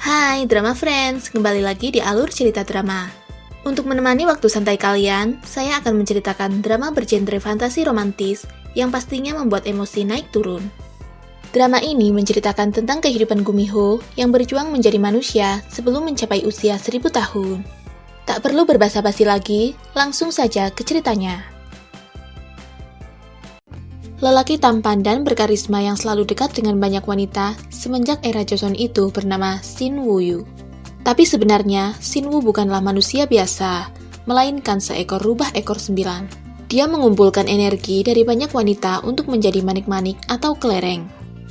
Hai Drama Friends, kembali lagi di Alur Cerita Drama. Untuk menemani waktu santai kalian, saya akan menceritakan drama bergenre fantasi romantis yang pastinya membuat emosi naik turun. Drama ini menceritakan tentang kehidupan Gumiho yang berjuang menjadi manusia sebelum mencapai usia 1000 tahun. Tak perlu berbasa-basi lagi, langsung saja ke ceritanya. Lelaki tampan dan berkarisma yang selalu dekat dengan banyak wanita semenjak era Joseon itu bernama Shin Woo-yu. Tapi sebenarnya, Shin Woo bukanlah manusia biasa, melainkan seekor rubah ekor 9. Dia mengumpulkan energi dari banyak wanita untuk menjadi manik-manik atau kelereng.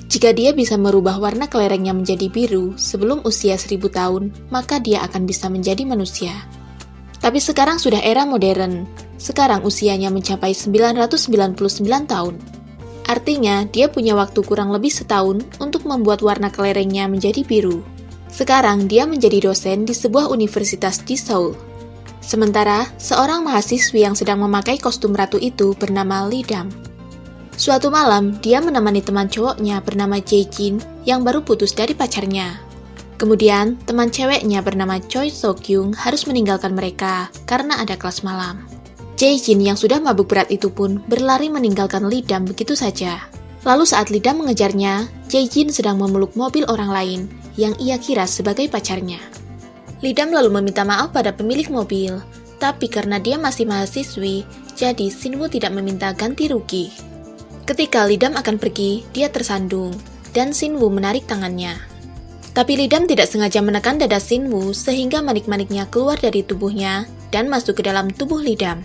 Jika dia bisa merubah warna kelerengnya menjadi biru sebelum usia 1000 tahun, maka dia akan bisa menjadi manusia. Tapi sekarang sudah era modern. Sekarang usianya mencapai 999 tahun. Artinya, dia punya waktu kurang lebih setahun untuk membuat warna kelerengnya menjadi biru. Sekarang, dia menjadi dosen di sebuah universitas di Seoul. Sementara, seorang mahasiswi yang sedang memakai kostum ratu itu bernama Lee Dam. Suatu malam, dia menemani teman cowoknya bernama Jae-jin yang baru putus dari pacarnya. Kemudian, teman ceweknya bernama Choi So-kyung harus meninggalkan mereka karena ada kelas malam. Jae-jin yang sudah mabuk berat itu pun berlari meninggalkan Lee Dam begitu saja. Lalu saat Lee Dam mengejarnya, Jae-jin sedang memeluk mobil orang lain yang ia kira sebagai pacarnya. Lee Dam lalu meminta maaf pada pemilik mobil, tapi karena dia masih mahasiswi, jadi Shin Woo tidak meminta ganti rugi. Ketika Lee Dam akan pergi, dia tersandung, dan Shin Woo menarik tangannya. Tapi Lee Dam tidak sengaja menekan dada Shin Woo sehingga manik-maniknya keluar dari tubuhnya dan masuk ke dalam tubuh Lee Dam.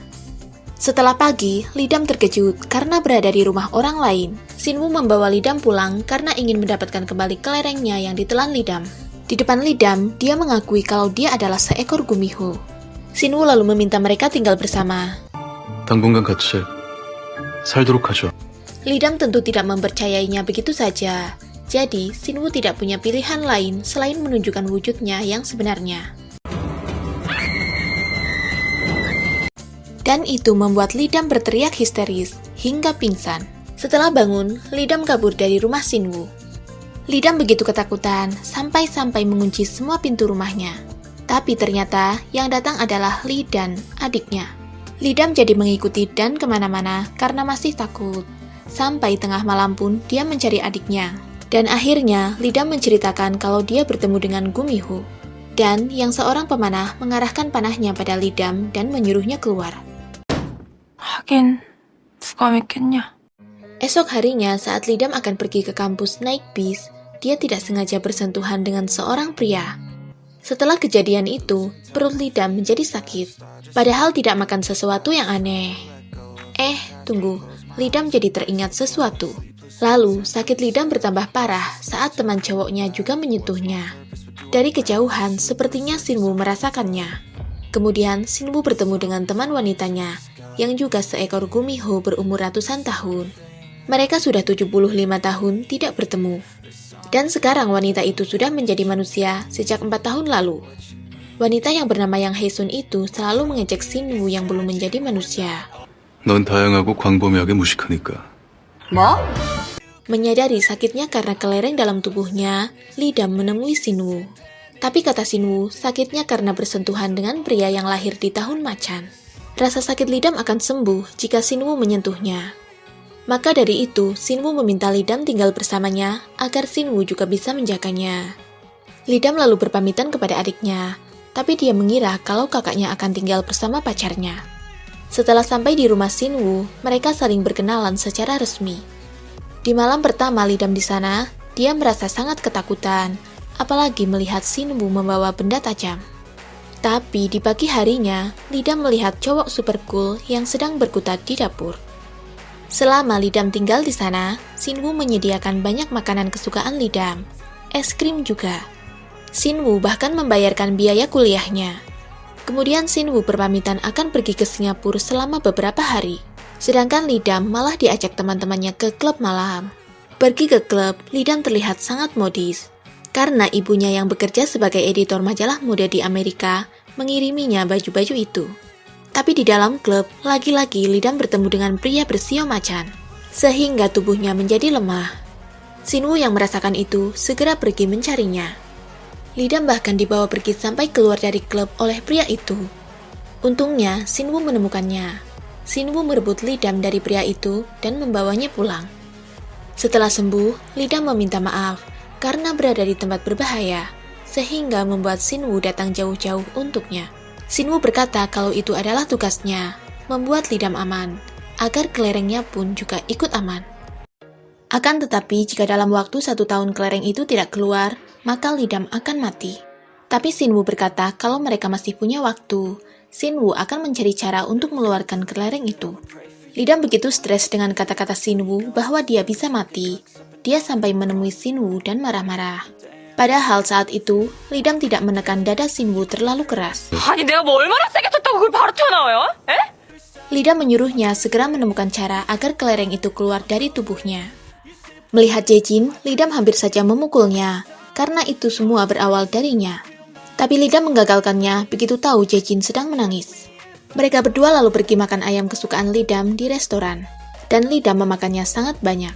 Setelah pagi, Lee Dam terkejut karena berada di rumah orang lain. Shin Woo membawa Lee Dam pulang karena ingin mendapatkan kembali kelerengnya yang ditelan Lee Dam. Di depan Lee Dam, dia mengakui kalau dia adalah seekor Gumiho. Shin Woo lalu meminta mereka tinggal bersama. 당분간 같이 살도록 하죠. Lee Dam tentu tidak mempercayainya begitu saja. Jadi, Shin Woo tidak punya pilihan lain selain menunjukkan wujudnya yang sebenarnya. Dan itu membuat Lee Dam berteriak histeris hingga pingsan. Setelah bangun, Lee Dam kabur dari rumah Shin Woo. Lee Dam begitu ketakutan sampai-sampai mengunci semua pintu rumahnya. Tapi ternyata yang datang adalah Lee dan adiknya. Lee Dam jadi mengikuti Dan kemana-mana karena masih takut. Sampai tengah malam pun dia mencari adiknya. Dan akhirnya Lee Dam menceritakan kalau dia bertemu dengan Gumiho. Dan yang seorang pemanah mengarahkan panahnya pada Lee Dam dan menyuruhnya keluar. 하긴 누가 믿겠냐. Esok harinya saat Lee Dam akan pergi ke kampus naik bis, dia tidak sengaja bersentuhan dengan seorang pria. Setelah kejadian itu, perut Lee Dam menjadi sakit. Padahal tidak makan sesuatu yang aneh. Tunggu, Lee Dam jadi teringat sesuatu. Lalu, sakit Lee Dam bertambah parah saat teman cowoknya juga menyentuhnya. Dari kejauhan, sepertinya Shin Woo merasakannya. Kemudian, Shin Woo bertemu dengan teman wanitanya, yang juga seekor Gumiho berumur ratusan tahun. Mereka sudah 75 tahun tidak bertemu. Dan sekarang wanita itu sudah menjadi manusia sejak 4 tahun lalu. Wanita yang bernama Yang Hae-sun itu selalu mengejek Shin Woo yang belum menjadi manusia. 넌 다양하고 광범위하게 무식하니까. 뭐? Menyadari sakitnya karena kelereng dalam tubuhnya, Lee Dam menemui Shin Woo. Tapi kata Shin Woo, sakitnya karena bersentuhan dengan pria yang lahir di tahun macan. Rasa sakit Lee Dam akan sembuh jika Shin Woo menyentuhnya. Maka dari itu, Shin Woo meminta Lee Dam tinggal bersamanya agar Shin Woo juga bisa menjaganya. Lee Dam lalu berpamitan kepada adiknya, tapi dia mengira kalau kakaknya akan tinggal bersama pacarnya. Setelah sampai di rumah Shin Woo, mereka saling berkenalan secara resmi. Di malam pertama Lee Dam di sana, dia merasa sangat ketakutan, apalagi melihat Shin Woo membawa benda tajam. Tapi di pagi harinya, Lee Dam melihat cowok super cool yang sedang berkutat di dapur. Selama Lee Dam tinggal di sana, Shin Woo menyediakan banyak makanan kesukaan Lee Dam, es krim juga. Shin Woo bahkan membayarkan biaya kuliahnya. Kemudian Shin Woo berpamitan akan pergi ke Singapura selama beberapa hari. Sedangkan Lee Dam malah diajak teman-temannya ke klub malam. Pergi ke klub, Lee Dam terlihat sangat modis. Karena ibunya yang bekerja sebagai editor majalah mode di Amerika mengiriminya baju-baju itu. Tapi di dalam klub, lagi-lagi Lee Dam bertemu dengan pria bersio macan, sehingga tubuhnya menjadi lemah. Shin Woo yang merasakan itu segera pergi mencarinya. Lidam bahkan dibawa pergi sampai keluar dari klub oleh pria itu. Untungnya, Sinwoo menemukannya. Sinwoo merebut Lidam dari pria itu dan membawanya pulang. Setelah sembuh, Lidam meminta maaf karena berada di tempat berbahaya, sehingga membuat Sinwoo datang jauh-jauh untuknya. Sinwoo berkata kalau itu adalah tugasnya, membuat Lidam aman, agar kelerengnya pun juga ikut aman. Akan tetapi, jika dalam waktu 1 tahun kelereng itu tidak keluar, maka Lidam akan mati. Tapi Sinwoo berkata kalau mereka masih punya waktu, Sinwoo akan mencari cara untuk mengeluarkan kelereng itu. Lidam begitu stres dengan kata-kata Sinwoo bahwa dia bisa mati. Dia sampai menemui Sinwoo dan marah-marah. Padahal saat itu, Lidam tidak menekan dada Sinwoo terlalu keras. 아니 내가 뭐 얼마나 세게 쳤다고 그걸 바로 튀어나와요? 에? Lidam menyuruhnya segera menemukan cara agar kelereng itu keluar dari tubuhnya. Melihat Jae-jin, Lidam hampir saja memukulnya, karena itu semua berawal darinya. Tapi Lidam menggagalkannya begitu tahu Jae-jin sedang menangis. Mereka berdua lalu pergi makan ayam kesukaan Lidam di restoran, dan Lidam memakannya sangat banyak.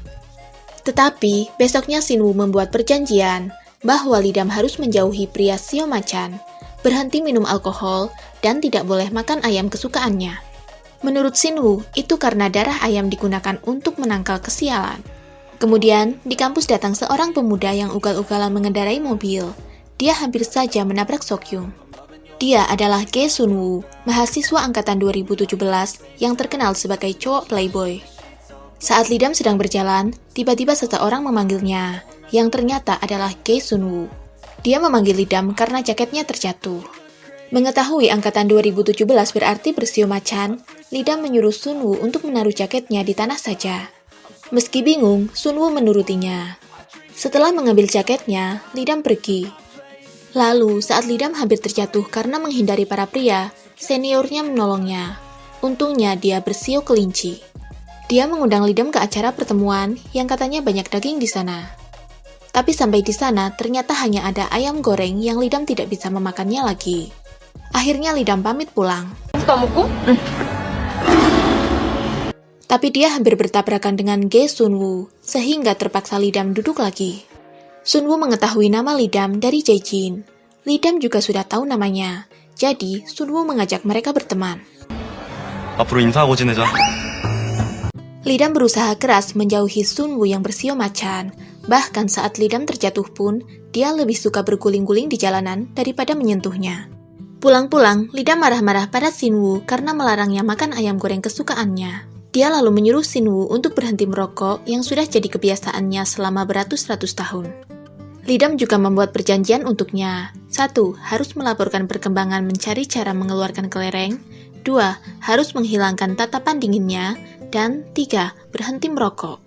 Tetapi, besoknya Sinwoo membuat perjanjian bahwa Lidam harus menjauhi pria Seo Machan, berhenti minum alkohol, dan tidak boleh makan ayam kesukaannya. Menurut Sinwoo, itu karena darah ayam digunakan untuk menangkal kesialan. Kemudian, di kampus datang seorang pemuda yang ugal-ugalan mengendarai mobil. Dia hampir saja menabrak Sokyung. Dia adalah Ge Sunwoo, mahasiswa angkatan 2017 yang terkenal sebagai cowok playboy. Saat Lidam sedang berjalan, tiba-tiba seseorang memanggilnya, yang ternyata adalah Ge Sunwoo. Dia memanggil Lidam karena jaketnya terjatuh. Mengetahui angkatan 2017 berarti bersio macan, Lidam menyuruh Sunwoo untuk menaruh jaketnya di tanah saja. Meski bingung, Sunwoo menurutinya. Setelah mengambil jaketnya, Lidam pergi. Lalu, saat Lidam hampir terjatuh karena menghindari para pria, seniornya menolongnya. Untungnya dia bersio kelinci. Dia mengundang Lidam ke acara pertemuan yang katanya banyak daging di sana. Tapi sampai di sana, ternyata hanya ada ayam goreng yang Lidam tidak bisa memakannya lagi. Akhirnya Lidam pamit pulang. Tapi dia hampir bertabrakan dengan Ge Sunwoo, sehingga terpaksa Lidam duduk lagi. Sunwoo mengetahui nama Lidam dari Jae-jin. Lidam juga sudah tahu namanya, jadi Sunwoo mengajak mereka berteman. 앞으로 인사하고 지내자. Lidam berusaha keras menjauhi Sunwoo yang bersio macan. Bahkan saat Lidam terjatuh pun, dia lebih suka berguling-guling di jalanan daripada menyentuhnya. Pulang-pulang, Lidam marah-marah pada Sinwoo karena melarangnya makan ayam goreng kesukaannya. Dia lalu menyuruh Sinwoo untuk berhenti merokok yang sudah jadi kebiasaannya selama beratus-ratus tahun. Lidam juga membuat perjanjian untuknya. 1. Harus melaporkan perkembangan mencari cara mengeluarkan kelereng. 2. Harus menghilangkan tatapan dinginnya. Dan 3. Berhenti merokok.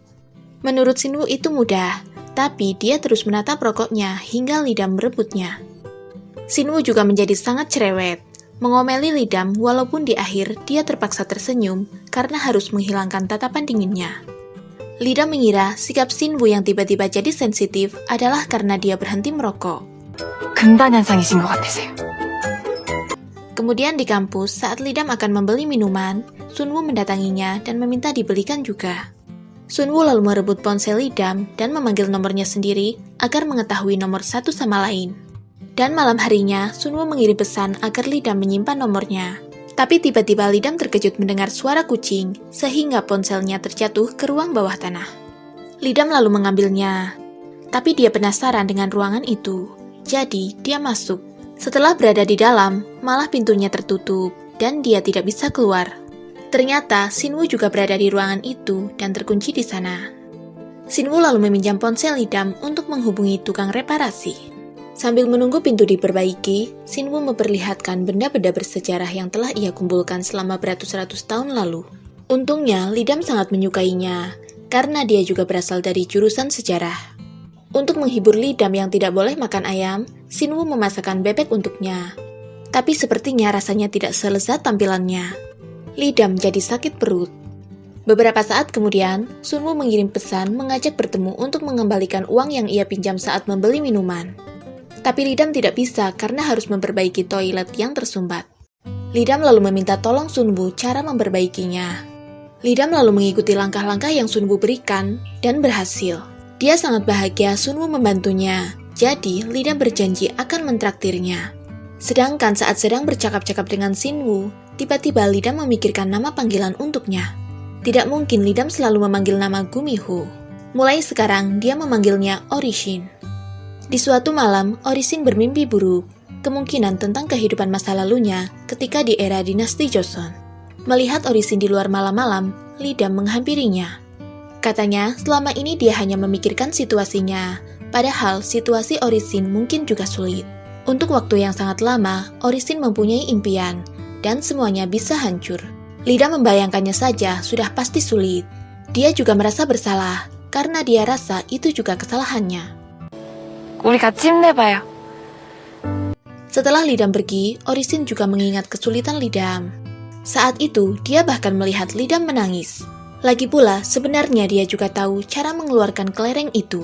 Menurut Sinwoo itu mudah, tapi dia terus menatap rokoknya hingga Lidam merebutnya. Sinwoo juga menjadi sangat cerewet, mengomeli Lidam walaupun di akhir dia terpaksa tersenyum karena harus menghilangkan tatapan dinginnya. Lidam mengira sikap Sinwoo yang tiba-tiba jadi sensitif adalah karena dia berhenti merokok. 금단현상이신 것 같으세요. Kemudian di kampus, saat Lidam akan membeli minuman, Sunwoo mendatanginya dan meminta dibelikan juga. Sunwoo lalu merebut ponsel Lidam dan memanggil nomornya sendiri agar mengetahui nomor satu sama lain. Dan malam harinya, Sunwoo mengirim pesan agar Lidam menyimpan nomornya. Tapi tiba-tiba Lidam terkejut mendengar suara kucing, sehingga ponselnya terjatuh ke ruang bawah tanah. Lidam lalu mengambilnya, tapi dia penasaran dengan ruangan itu, jadi dia masuk. Setelah berada di dalam, malah pintunya tertutup, dan dia tidak bisa keluar. Ternyata Sinwoo juga berada di ruangan itu dan terkunci di sana. Sinwoo lalu meminjam ponsel Lidam untuk menghubungi tukang reparasi. Sambil menunggu pintu diperbaiki, Sinwoo memperlihatkan benda-benda bersejarah yang telah ia kumpulkan selama beratus-ratus tahun lalu. Untungnya, Lidam sangat menyukainya, karena dia juga berasal dari jurusan sejarah. Untuk menghibur Lidam yang tidak boleh makan ayam, Sinwoo memasakkan bebek untuknya. Tapi sepertinya rasanya tidak selezat tampilannya. Lidam jadi sakit perut. Beberapa saat kemudian, Sunwoo mengirim pesan mengajak bertemu untuk mengembalikan uang yang ia pinjam saat membeli minuman. Tapi Lidam tidak bisa karena harus memperbaiki toilet yang tersumbat. Lidam lalu meminta tolong Sunwoo cara memperbaikinya. Lidam lalu mengikuti langkah-langkah yang Sunwoo berikan dan berhasil. Dia sangat bahagia Sunwoo membantunya Jadi, Lidam berjanji akan mentraktirnya. Sedangkan saat sedang bercakap-cakap dengan Sinwoo, tiba-tiba Lidam memikirkan nama panggilan untuknya. Tidak mungkin Lidam selalu memanggil nama Gumiho. Mulai sekarang, dia memanggilnya Orishin. Di suatu malam, Orishin bermimpi buruk, kemungkinan tentang kehidupan masa lalunya ketika di era dinasti Joseon. Melihat Orishin di luar malam-malam, Lidam menghampirinya. Katanya, selama ini dia hanya memikirkan situasinya, padahal situasi Orishin mungkin juga sulit. Untuk waktu yang sangat lama, Orishin mempunyai impian, dan semuanya bisa hancur. Lidam membayangkannya saja sudah pasti sulit. Dia juga merasa bersalah, karena dia rasa itu juga kesalahannya. 우리 같이 힘내봐요. Setelah Lidam pergi, Orishin juga mengingat kesulitan Lidam. Saat itu, dia bahkan melihat Lidam menangis. Lagi pula, sebenarnya dia juga tahu cara mengeluarkan kelereng itu.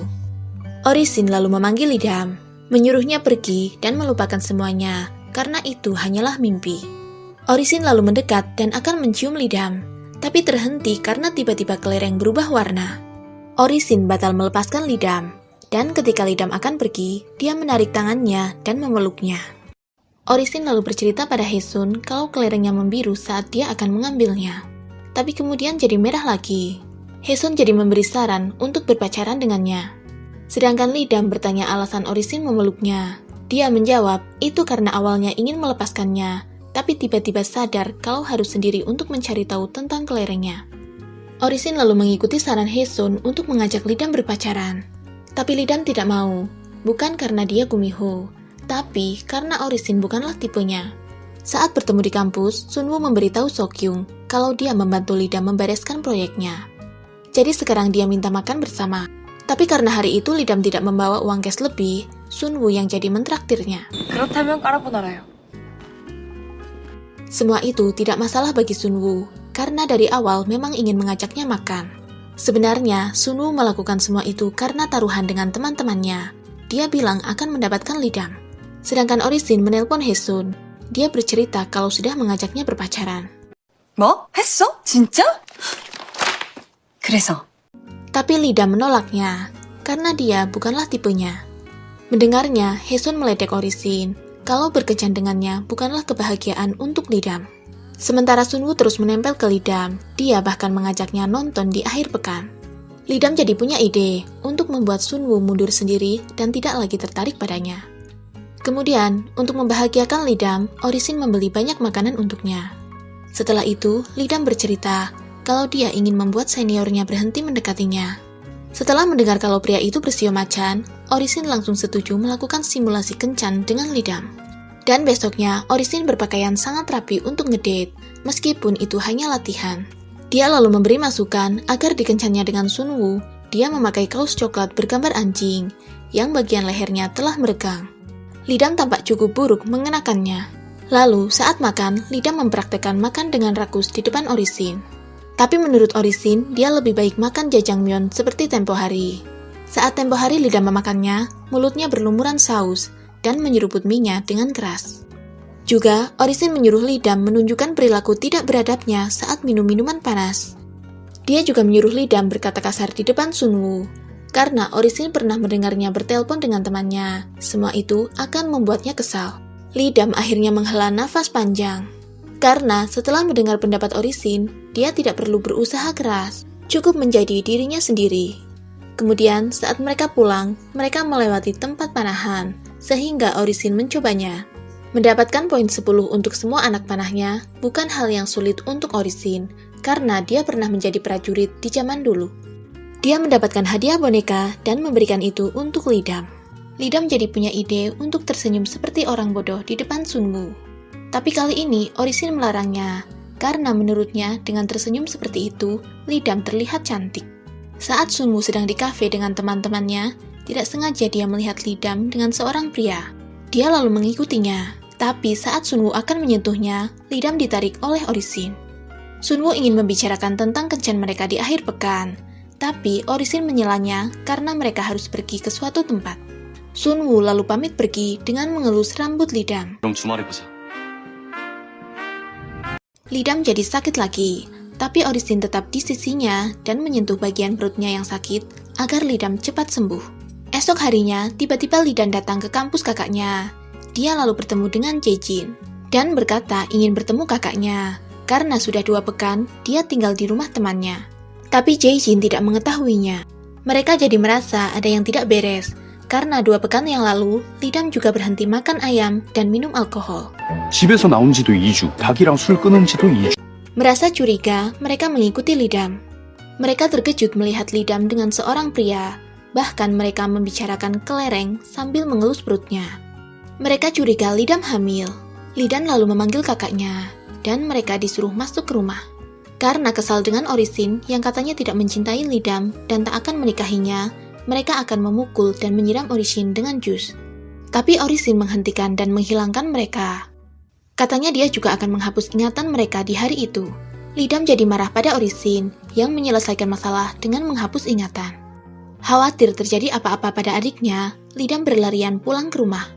Orishin lalu memanggil Lidam, menyuruhnya pergi dan melupakan semuanya, karena itu hanyalah mimpi. Orishin lalu mendekat dan akan mencium Lidam, tapi terhenti karena tiba-tiba kelereng berubah warna. Orishin batal melepaskan Lidam, dan ketika Lidam akan pergi, dia menarik tangannya dan memeluknya. Orishin lalu bercerita pada Haesun kalau kelerengnya membiru saat dia akan mengambilnya. Tapi kemudian jadi merah lagi. Haesun jadi memberi saran untuk berpacaran dengannya. Sedangkan Lidam bertanya alasan Orishin memeluknya. Dia menjawab, itu karena awalnya ingin melepaskannya, tapi tiba-tiba sadar kalau harus sendiri untuk mencari tahu tentang kelerengnya. Orishin lalu mengikuti saran Haesun untuk mengajak Lidam berpacaran. Tapi Lidam tidak mau, bukan karena dia Gumiho, tapi karena Orishin bukanlah tipenya. Saat bertemu di kampus, Sunwoo memberitahu Sokyung kalau dia membantu Lidam membereskan proyeknya. Jadi sekarang dia minta makan bersama. Tapi karena hari itu Lidam tidak membawa uang cash lebih, Sunwoo yang jadi mentraktirnya. 그렇다면 까르보나라요. Semua itu tidak masalah bagi Sunwoo, karena dari awal memang ingin mengajaknya makan. Sebenarnya, Sunwoo melakukan semua itu karena taruhan dengan teman-temannya. Dia bilang akan mendapatkan Lidam. Sedangkan Orishin menelpon Haesun. Dia bercerita kalau sudah mengajaknya berpacaran. 뭐? 했어? 진짜? 그래서? Tapi Lidam menolaknya, karena dia bukanlah tipenya. Mendengarnya, Haesun meledek Orishin, kalau berkencan dengannya bukanlah kebahagiaan untuk Lidam. Sementara Sunwoo terus menempel ke Lidam, dia bahkan mengajaknya nonton di akhir pekan. Lidam jadi punya ide untuk membuat Sunwoo mundur sendiri dan tidak lagi tertarik padanya. Kemudian, untuk membahagiakan Lidam, Orishin membeli banyak makanan untuknya. Setelah itu, Lidam bercerita kalau dia ingin membuat seniornya berhenti mendekatinya. Setelah mendengar kalau pria itu bersiul macan, Orishin langsung setuju melakukan simulasi kencan dengan Lidam. Dan besoknya, Orishin berpakaian sangat rapi untuk ngedate, meskipun itu hanya latihan. Dia lalu memberi masukan agar dikencannya dengan Sunwoo, dia memakai kaos coklat bergambar anjing, yang bagian lehernya telah meregang. Lidam tampak cukup buruk mengenakannya. Lalu, saat makan, Lidam mempraktekkan makan dengan rakus di depan Orishin. Tapi menurut Orishin, dia lebih baik makan jajangmyeon seperti tempo hari. Saat tempo hari Lidam memakannya, mulutnya berlumuran saus dan menyeruput mie-nya dengan keras. Juga, Orishin menyuruh Lidam menunjukkan perilaku tidak beradabnya saat minum minuman panas. Dia juga menyuruh Lidam berkata kasar di depan Sunwoo. Karena Orishin pernah mendengarnya bertelpon dengan temannya, semua itu akan membuatnya kesal. Lidam akhirnya menghela nafas panjang. Karena setelah mendengar pendapat Orishin, dia tidak perlu berusaha keras, cukup menjadi dirinya sendiri. Kemudian saat mereka pulang, mereka melewati tempat panahan, sehingga Orishin mencobanya. Mendapatkan poin 10 untuk semua anak panahnya bukan hal yang sulit untuk Orishin, karena dia pernah menjadi prajurit di zaman dulu. Dia mendapatkan hadiah boneka dan memberikan itu untuk Lidam. Lidam jadi punya ide untuk tersenyum seperti orang bodoh di depan Sunwoo. Tapi kali ini Orishin melarangnya, karena menurutnya dengan tersenyum seperti itu, Lidam terlihat cantik. Saat Sunwoo sedang di kafe dengan teman-temannya, tidak sengaja dia melihat Lidam dengan seorang pria. Dia lalu mengikutinya, tapi saat Sunwoo akan menyentuhnya, Lidam ditarik oleh Orishin. Sunwoo ingin membicarakan tentang kencan mereka di akhir pekan, tapi Orishin menyelanya karena mereka harus pergi ke suatu tempat. Sunwoo lalu pamit pergi dengan mengelus rambut Lidam. 그럼 주말에 보자. Lidam jadi sakit lagi, tapi Orishin tetap di sisinya dan menyentuh bagian perutnya yang sakit agar Lidam cepat sembuh. Esok harinya, tiba-tiba Lidan datang ke kampus kakaknya. Dia lalu bertemu dengan Jae-jin dan berkata ingin bertemu kakaknya. Karena sudah 2 pekan, dia tinggal di rumah temannya. Tapi Jae-jin tidak mengetahuinya. Mereka jadi merasa ada yang tidak beres. Karena 2 pekan yang lalu, Lidam juga berhenti makan ayam dan minum alkohol. 집에서 나온 지도 2주, 닭이랑 술 끊은 지도 2주. Merasa curiga, mereka mengikuti Lidam. Mereka terkejut melihat Lidam dengan seorang pria. Bahkan mereka membicarakan kelereng sambil mengelus perutnya. Mereka curiga Lidam hamil. Lidan lalu memanggil kakaknya, dan mereka disuruh masuk ke rumah. Karena kesal dengan Orisin yang katanya tidak mencintai Lidam dan tak akan menikahinya, mereka akan memukul dan menyiram Orisin dengan jus. Tapi Orisin menghentikan dan menghilangkan mereka. Katanya dia juga akan menghapus ingatan mereka di hari itu. Lidam jadi marah pada Orisin yang menyelesaikan masalah dengan menghapus ingatan. Khawatir terjadi apa-apa pada adiknya, Lidam berlarian pulang ke rumah.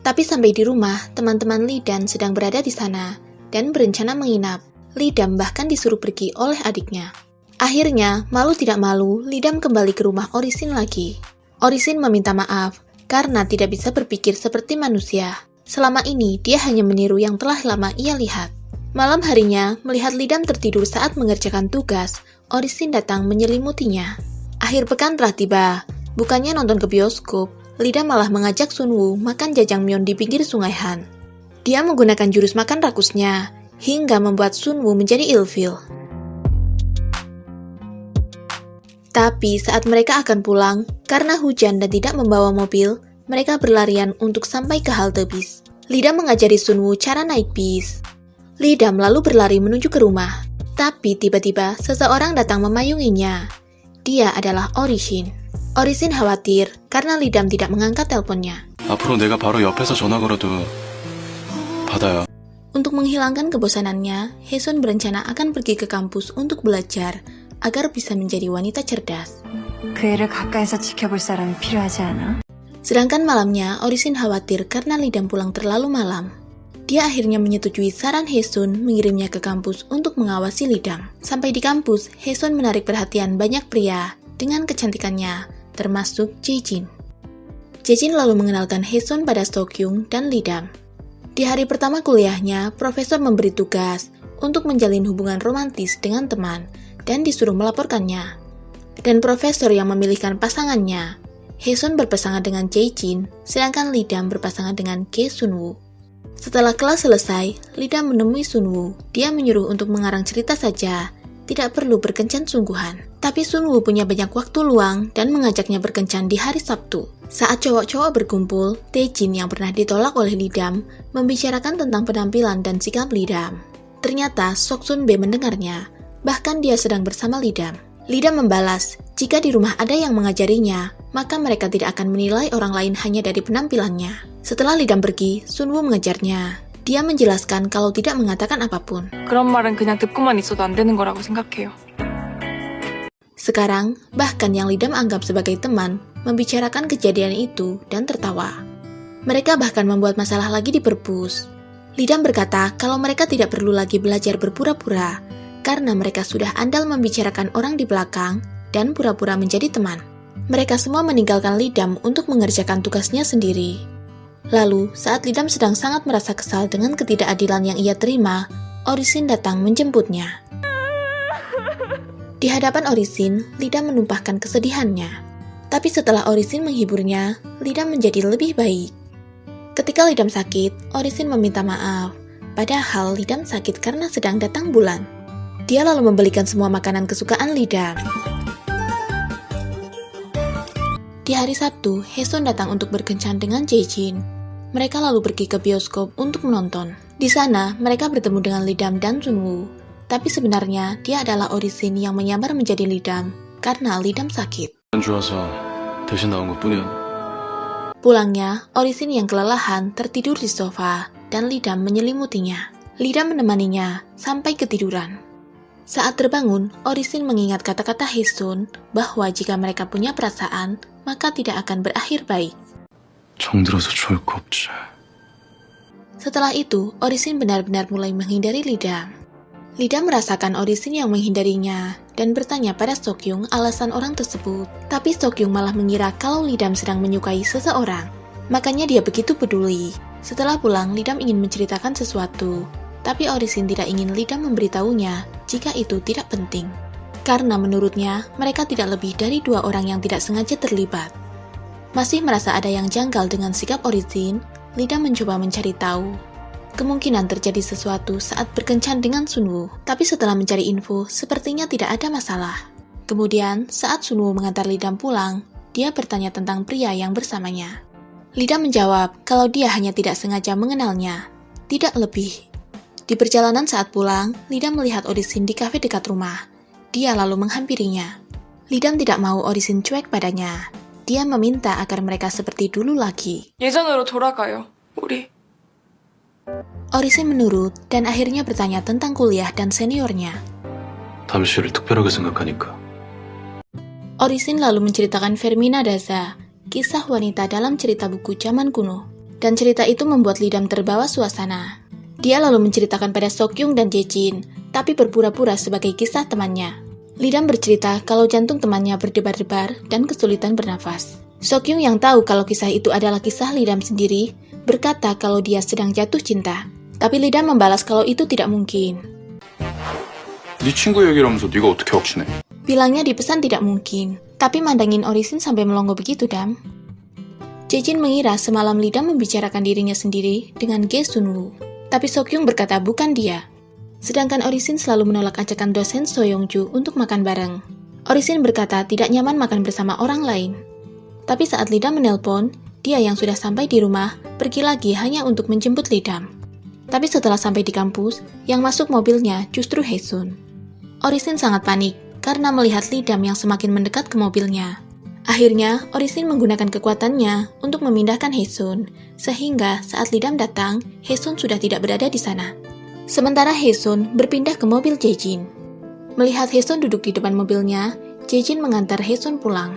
Tapi sampai di rumah, teman-teman Lidan sedang berada di sana dan berencana menginap. Lidam bahkan disuruh pergi oleh adiknya. Akhirnya, malu tidak malu, Lidam kembali ke rumah Orisin lagi. Orisin meminta maaf karena tidak bisa berpikir seperti manusia. Selama ini, dia hanya meniru yang telah lama ia lihat. Malam harinya, melihat Lidam tertidur saat mengerjakan tugas, Orisin datang menyelimutinya. Akhir pekan telah tiba. Bukannya nonton ke bioskop, Lidam malah mengajak Sunwoo makan jajangmyeon di pinggir sungai Han. Dia menggunakan jurus makan rakusnya, hingga membuat Sunwoo menjadi ilfil. Tapi saat mereka akan pulang, karena hujan dan tidak membawa mobil, mereka berlarian untuk sampai ke halte bis. Lidam mengajari Sunwoo cara naik bis. Lidam lalu berlari menuju ke rumah. Tapi tiba-tiba seseorang datang memayunginya. Dia adalah Orisin. Orisin khawatir karena Lidam tidak mengangkat teleponnya. 앞으로 내가 바로 옆에서 전화 걸어도 받아요. Untuk menghilangkan kebosanannya, Haesun berencana akan pergi ke kampus untuk belajar agar bisa menjadi wanita cerdas. 그 애를 가까이서 지켜볼 사람이 필요하지 않아? Sedangkan malamnya, Orisin khawatir karena Lidam pulang terlalu malam. Dia akhirnya menyetujui saran Haesun mengirimnya ke kampus untuk mengawasi Lidam. Sampai di kampus, Haesun menarik perhatian banyak pria dengan kecantikannya, termasuk Jae-jin. Jae-jin lalu mengenalkan Haesun pada Seokjung dan Lidam. Di hari pertama kuliahnya, profesor memberi tugas untuk menjalin hubungan romantis dengan teman dan disuruh melaporkannya. Dan profesor yang memilihkan pasangannya. Haesun berpasangan dengan Jae-jin, sedangkan Lidam berpasangan dengan Kye Sunwoo. Setelah kelas selesai, Lidam menemui Sunwoo. Dia menyuruh untuk mengarang cerita saja, tidak perlu berkencan sungguhan. Tapi Sunwoo punya banyak waktu luang dan mengajaknya berkencan di hari Sabtu. Saat cowok-cowok berkumpul, Taejin yang pernah ditolak oleh Lidam membicarakan tentang penampilan dan sikap Lidam. Ternyata Soksun B mendengarnya, bahkan dia sedang bersama Lidam. Lidam membalas, jika di rumah ada yang mengajarinya, maka mereka tidak akan menilai orang lain hanya dari penampilannya. Setelah Lidam pergi, Sunwoo mengejarnya. Dia menjelaskan kalau tidak mengatakan apapun. 그런 말은 그냥 듣고만 있어도 안 되는 거라고 생각해요. Sekarang, bahkan yang Lidam anggap sebagai teman, membicarakan kejadian itu dan tertawa. Mereka bahkan membuat masalah lagi di perpus. Lidam berkata kalau mereka tidak perlu lagi belajar berpura-pura, karena mereka sudah andal membicarakan orang di belakang dan pura-pura menjadi teman. Mereka semua meninggalkan Lidam untuk mengerjakan tugasnya sendiri. Lalu, saat Lidam sedang sangat merasa kesal dengan ketidakadilan yang ia terima, Orisin datang menjemputnya. Di hadapan Orisin, Lidam menumpahkan kesedihannya. Tapi setelah Orisin menghiburnya, Lidam menjadi lebih baik. Ketika Lidam sakit, Orisin meminta maaf. Padahal Lidam sakit karena sedang datang bulan. Dia lalu membelikan semua makanan kesukaan Lidam. Di hari Sabtu, Haesun datang untuk berkencan dengan Jae-jin. Mereka lalu pergi ke bioskop untuk menonton. Di sana, mereka bertemu dengan Lidam dan Sunwoo. Tapi sebenarnya, dia adalah Orisin yang menyamar menjadi Lidam karena Lidam sakit. 안 좋아서 대신 나온 것뿐이야. Pulangnya, Orisin yang kelelahan tertidur di sofa dan Lidam menyelimutinya. Lidam menemaninya sampai ketiduran. Saat terbangun, Orisin mengingat kata-kata Haesun bahwa jika mereka punya perasaan, maka tidak akan berakhir baik. 정들어서 좋을 거 없지. Setelah itu, Orisin benar-benar mulai menghindari Lidam. Lidam merasakan Orisin yang menghindarinya dan bertanya pada Sokyung alasan orang tersebut. Tapi Sokyung malah mengira kalau Lidam sedang menyukai seseorang. Makanya dia begitu peduli. Setelah pulang, Lidam ingin menceritakan sesuatu. Tapi Orisin tidak ingin Lidam memberitahunya jika itu tidak penting. Karena menurutnya, mereka tidak lebih dari 2 orang yang tidak sengaja terlibat. Masih merasa ada yang janggal dengan sikap Orisin, Lidam mencoba mencari tahu. Kemungkinan terjadi sesuatu saat berkencan dengan Sunwoo, tapi setelah mencari info, sepertinya tidak ada masalah. Kemudian, saat Sunwoo mengantar Lidam pulang, dia bertanya tentang pria yang bersamanya. Lidam menjawab kalau dia hanya tidak sengaja mengenalnya, tidak lebih. Di perjalanan saat pulang, Lidam melihat Orisin di kafe dekat rumah. Dia lalu menghampirinya. Lidam tidak mau Orisin cuek padanya. Dia meminta agar mereka seperti dulu lagi. 예전으로 돌아가요, 우리. Orisin menurut dan akhirnya bertanya tentang kuliah dan seniornya. 담시를 특별하게 생각하니까. Orisin lalu menceritakan Fermina Daza, kisah wanita dalam cerita buku zaman kuno. Dan cerita itu membuat Lidam terbawa suasana. Dia lalu menceritakan pada Sokyung dan Jejin, tapi berpura-pura sebagai kisah temannya. Lidam bercerita kalau jantung temannya berdebar-debar dan kesulitan bernafas. Sokyung yang tahu kalau kisah itu adalah kisah Lidam sendiri, berkata kalau dia sedang jatuh cinta. Tapi Lidam membalas kalau itu tidak mungkin. 네 친구 얘기라면서 네가 어떻게 확신해? Bilangnya di pesan tidak mungkin, tapi mandangin Orisin sampai melongo begitu, Dam. Jejin mengira semalam Lidam membicarakan dirinya sendiri dengan Ge Sunwoo. Tapi Sokyung berkata bukan dia. Sedangkan Orisin selalu menolak ajakan dosen So Yongju untuk makan bareng. Orisin berkata tidak nyaman makan bersama orang lain. Tapi saat Lidam menelpon, dia yang sudah sampai di rumah pergi lagi hanya untuk menjemput Lidam. Tapi setelah sampai di kampus, yang masuk mobilnya justru Haesun. Orisin sangat panik karena melihat Lidam yang semakin mendekat ke mobilnya. Akhirnya, Orisin menggunakan kekuatannya untuk memindahkan Haesun, sehingga saat Lidam datang, Haesun sudah tidak berada di sana. Sementara Haesun berpindah ke mobil Jejin. Melihat Haesun duduk di depan mobilnya, Jejin mengantar Haesun pulang.